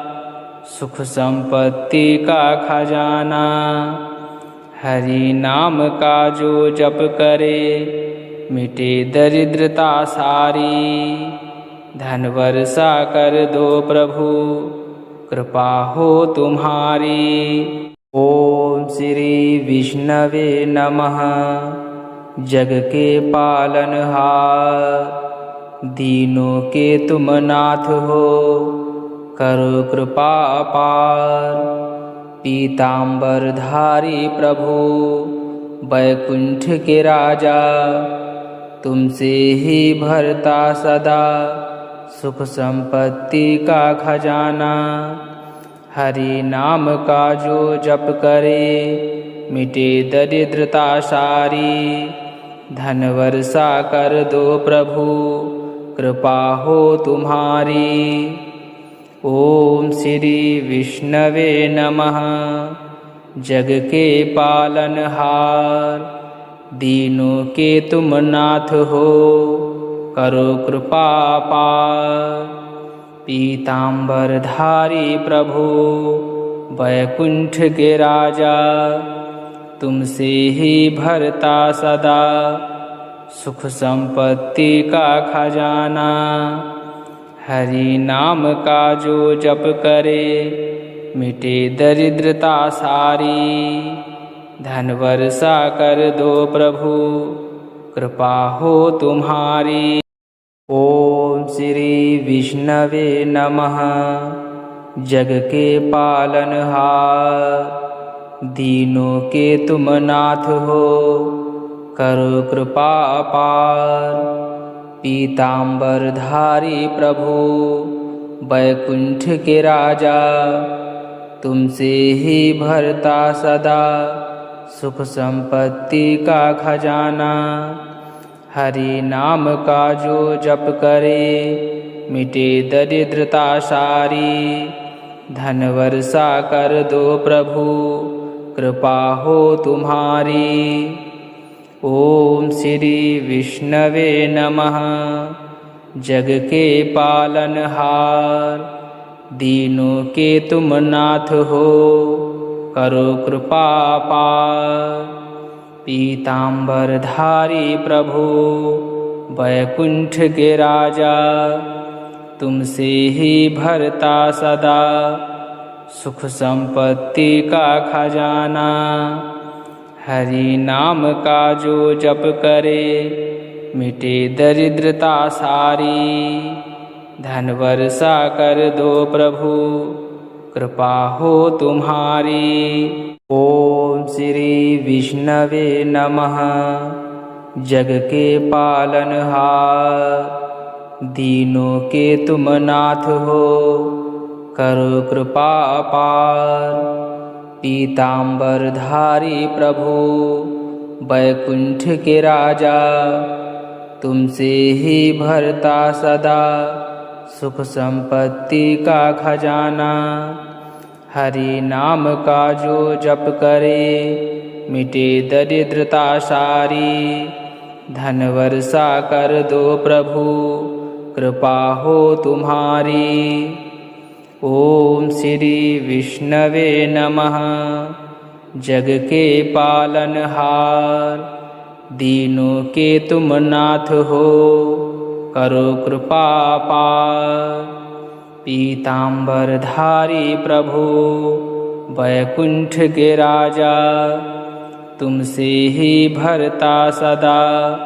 सुख संपत्ति का खजाना। हरि नाम का जो जप करे, मिटे दरिद्रता सारी। धन वर्षा कर दो प्रभु, कृपा हो तुम्हारी। ओम श्री विष्णवे नमः। जग के पालनहार, दीनों के तुम नाथ हो, करो कृपा अपार। पीताम्बरधारी प्रभु वैकुंठ के राजा, तुमसे ही भरता सदा सुख संपत्ति का खजाना। हरि नाम का जो जप करे, मिटे दरिद्रता सारी। धन वर्षा कर दो प्रभु, कृपा हो तुम्हारी। ओम श्री विष्णवे नमः। जग के पालनहार, दीनों के तुम नाथ हो, करो कृपा पार। पीताम्बरधारी प्रभु वैकुंठ के राजा, तुमसे ही भरता सदा सुख संपत्ति का खजाना। हरि नाम का जो जप करे, मिटे दरिद्रता सारी। धन वर्षा कर दो प्रभु, कृपा हो तुम्हारी। ओम श्री विष्णवे नमः। जग के पालनहार, दीनों के तुम नाथ हो, करो कृपा अपार। पीताम्बरधारी प्रभु वैकुंठ के राजा, तुमसे ही भरता सदा सुख संपत्ति का खजाना। हरि नाम का जो जप करे, मिटे दरिद्रता सारी। धन वर्षा कर दो प्रभु, कृपा हो तुम्हारी। ओम श्री विष्णवे नमः। जग के पालनहार, दीनों के तुम नाथ हो, करो कृपा पार। पीतांबरधारी प्रभु, वैकुंठ के राजा, तुमसे ही भरता सदा सुख संपत्ति का खजाना। हरि नाम का जो जप करे, मिटे दरिद्रता सारी। धन वर्षा कर दो प्रभु, कृपा हो तुम्हारी। ओम श्री विष्णवे नमः। जग के पालनहार, दीनों के तुम नाथ हो, करो कृपा अपार। पीतांबरधारी प्रभु, वैकुंठ के राजा, तुमसे ही भरता सदा सुख संपत्ति का खजाना। हरि नाम का जो जप करे, मिटे दरिद्रता सारी। धन वर्षा कर दो प्रभु, कृपा हो तुम्हारी। ओम श्री विष्णवे नमः। जग के पालनहार, दीनों के तुम नाथ हो, करो कृपा पार। पीतांबरधारी प्रभु, वैकुंठ के राजा, तुमसे ही भरता सदा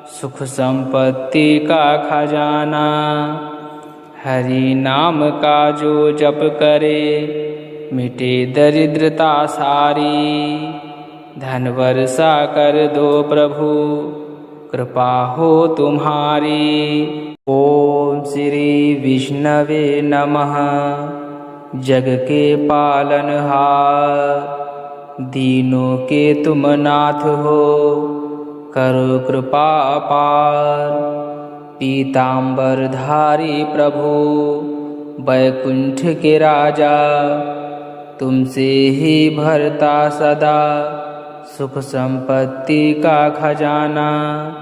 सुख संपत्ति का खजाना। हरि नाम का जो जप करे, मिटे दरिद्रता सारी। धन वर्षा कर दो प्रभु, कृपा हो तुम्हारी। ओम श्री विष्णवे नमः। जग के पालनहार, दीनों के तुम नाथ हो, करो कृपा अपार। पीतांबरधारी प्रभु, वैकुंठ के राजा, तुमसे ही भरता सदा सुख संपत्ति का खजाना।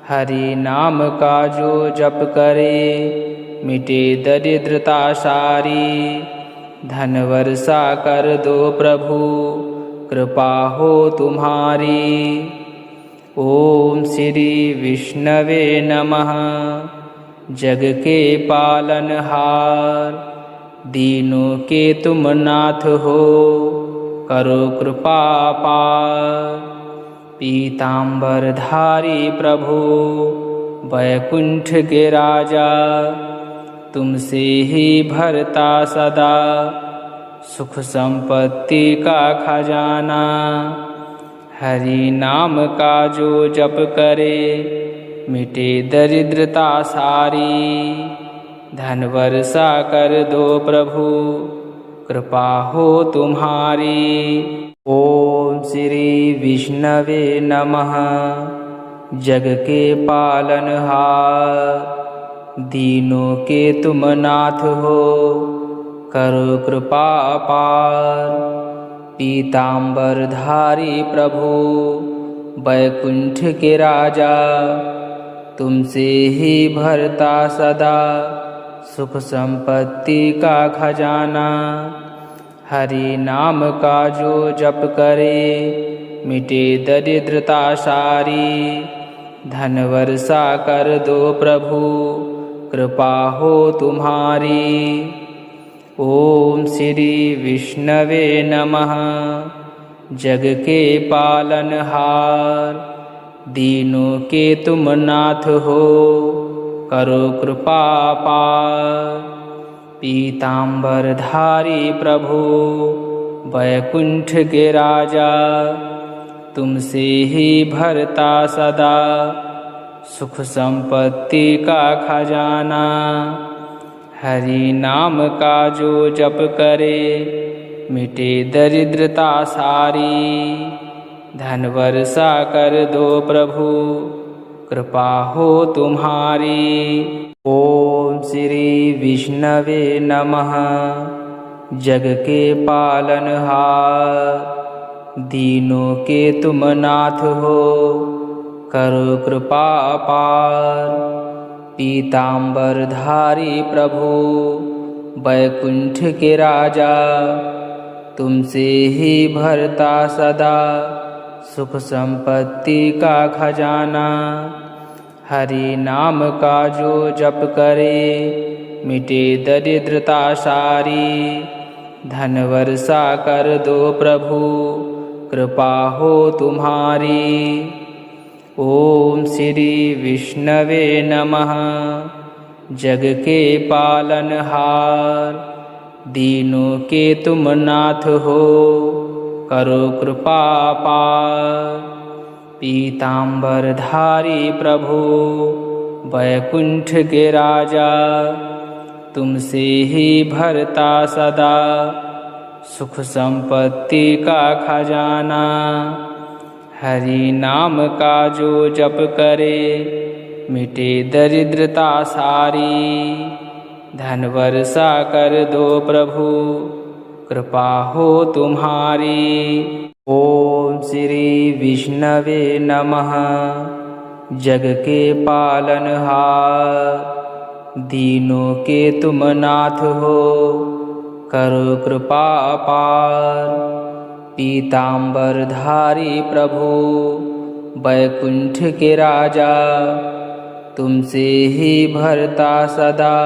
हरि नाम का जो जप करे, मिटे दरिद्रता सारी। धन वर्षा कर दो प्रभु, कृपा हो तुम्हारी। ओम श्री विष्णवे नमः। जग के पालनहार, दीनों के तुम नाथ हो, करो कृपा पार। पीतांबरधारी प्रभु, वैकुंठ के राजा, तुमसे ही भरता सदा सुख संपत्ति का खजाना। हरि नाम का जो जप करे, मिटे दरिद्रता सारी। धन वर्षा कर दो प्रभु, कृपा हो तुम्हारी। ओम श्री विष्णवे नमः। जग के पालनहार, दीनों के तुम नाथ हो, करो कृपा अपार। पीतांबरधारी प्रभु, वैकुंठ के राजा, तुमसे ही भरता सदा सुख संपत्ति का खजाना। हरि नाम का जो जप करे, मिटे दरिद्रता सारी। धन वर्षा कर दो प्रभु, कृपा हो तुम्हारी। ओम श्री विष्णवे नमः। जग के पालनहार, दीनों के तुम नाथ हो, करो कृपा पार। पीतांबरधारी प्रभु, वैकुंठ के राजा, तुमसे ही भरता सदा सुख संपत्ति का खजाना। हरि नाम का जो जप करे मिटे दरिद्रता सारी। धन वर्षा कर दो प्रभु कृपा हो तुम्हारी। ओम श्री विष्णवे नमः। जग के पालनहार दीनों के तुम नाथ हो, करो कृपा अपार। पीतांबरधारी प्रभु वैकुंठ के राजा, तुमसे ही भरता सदा सुख संपत्ति का खजाना। हरि नाम का जो जप करे मिटे दरिद्रता सारी। धन वर्षा कर दो प्रभु कृपा हो तुम्हारी। ओम श्री विष्णवे नमः। जग के पालनहार दीनों के तुम नाथ हो, करो कृपा अपार। पीतांबरधारी प्रभु वैकुंठ के राजा, तुमसे ही भरता सदा सुख संपत्ति का खजाना। हरि नाम का जो जप करे मिटे दरिद्रता सारी। धन वर्षा कर दो प्रभु कृपा हो तुम्हारी। ओम श्री विष्णवे नमः। जग के पालनहार दीनों के तुम नाथ हो, करो कृपा अपार। पीतांबरधारी प्रभु वैकुंठ के राजा, तुमसे ही भरता सदा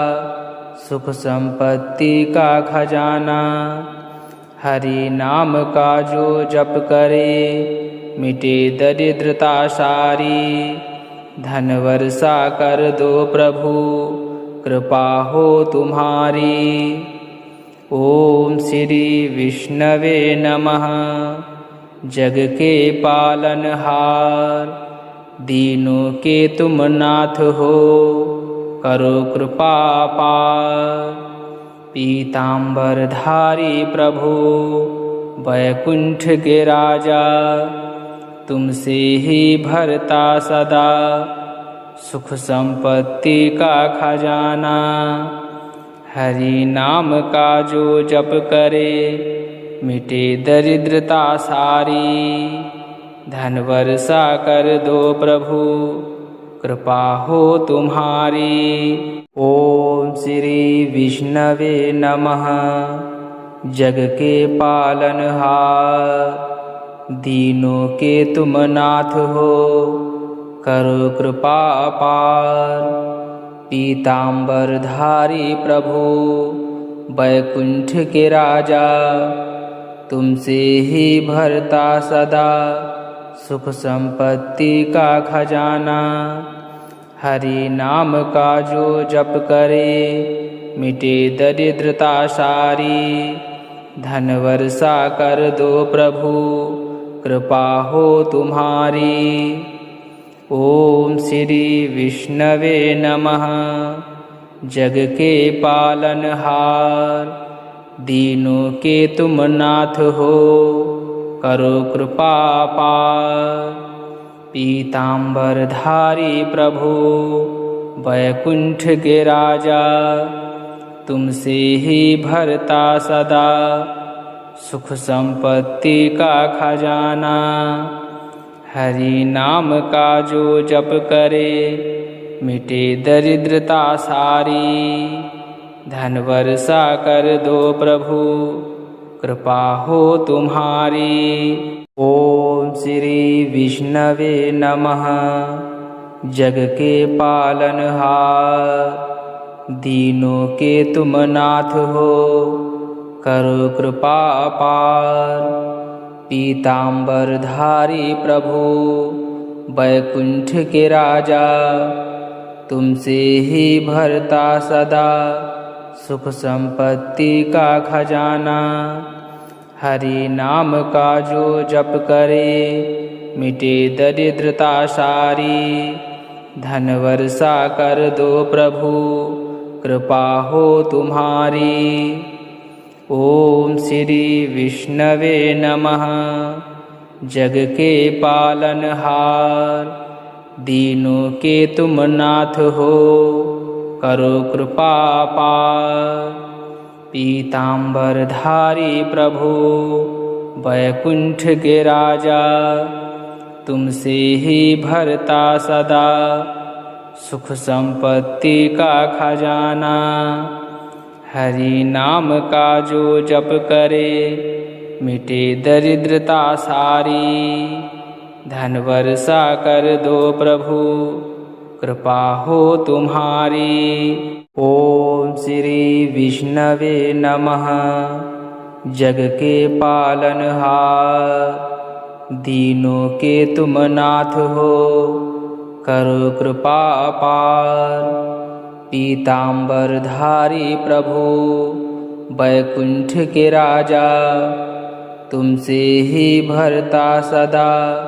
सुख संपत्ति का खजाना। हरि नाम का जो जप करे मिटे दरिद्रता सारी। धन वर्षा कर दो प्रभु कृपा हो तुम्हारी। ओम श्री विष्णवे नमः। जग के पालनहार दीनों के तुम नाथ हो, करो कृपा अपार। पीतांबरधारी प्रभु वैकुंठ के राजा, तुमसे ही भरता सदा सुख संपत्ति का खजाना। हरि नाम का जो जप करे मिटे दरिद्रता सारी। धन वर्षा कर दो प्रभु कृपा हो तुम्हारी। ओम श्री विष्णवे नमः। जग के पालनहार दीनों के तुम नाथ हो, करो कृपा अपार। पीतांबरधारी प्रभु वैकुंठ के राजा, तुमसे ही भरता सदा सुख संपत्ति का खजाना। हरि नाम का जो जप करे मिटे दरिद्रता सारी। धन वर्षा कर दो प्रभु कृपा हो तुम्हारी। ओम श्री विष्णवे नमः। जग के पालनहार दीनों के तुम नाथ हो, करो कृपा अपार। पीतांबरधारी प्रभु वैकुंठ के राजा, तुमसे ही भरता सदा सुख संपत्ति का खजाना। हरि नाम का जो जप करे मिटे दरिद्रता सारी। धन वर्षा कर दो प्रभु कृपा हो तुम्हारी। ओम श्री विष्णवे नमः। जग के पालनहार दीनों के तुम नाथ हो, करो कृपा अपार। पीतांबरधारी प्रभु वैकुंठ के राजा, तुमसे ही भरता सदा सुख संपत्ति का खजाना। हरि नाम का जो जप करे मिटे दरिद्रता सारी। धन वर्षा कर दो प्रभु कृपा हो तुम्हारी। ओम श्री विष्णवे नमः। जग के पालनहार, दीनों के तुम नाथ हो, करो कृपा पार। पीतांबरधारी प्रभु, वैकुंठ के राजा, तुमसे ही भरता सदा सुख संपत्ति का खजाना। हरि नाम का जो जप करे, मिटे दरिद्रता सारी। धन वर्षा कर दो प्रभु, कृपा हो तुम्हारी। ओम श्री विष्णवे नमः। जग के पालनहार, दीनों के तुम नाथ हो, करो कृपा पार। पीतांबरधारी प्रभु, वैकुंठ के राजा, तुमसे ही भरता सदा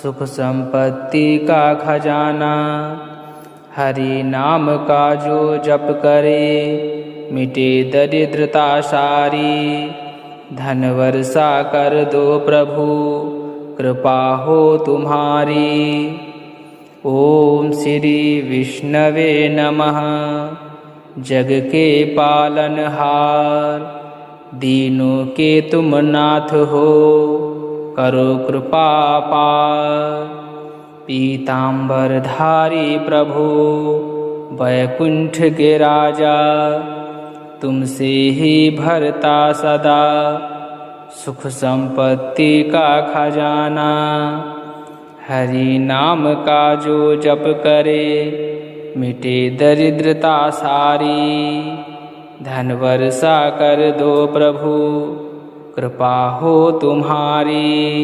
सुख संपत्ति का खजाना। हरि नाम का जो जप करे, मिटे दरिद्रता सारी। धन वर्षा कर दो प्रभु, कृपा हो तुम्हारी। ओम श्री विष्णवे नमः। जग के पालनहार, दीनों के तुम नाथ हो, करो कृपा पार। पीतांबरधारी प्रभु, वैकुंठ के राजा, तुमसे ही भरता सदा सुख संपत्ति का खजाना। हरि नाम का जो जप करे, मिटे दरिद्रता सारी। धन वर्षा कर दो प्रभु, कृपा हो तुम्हारी।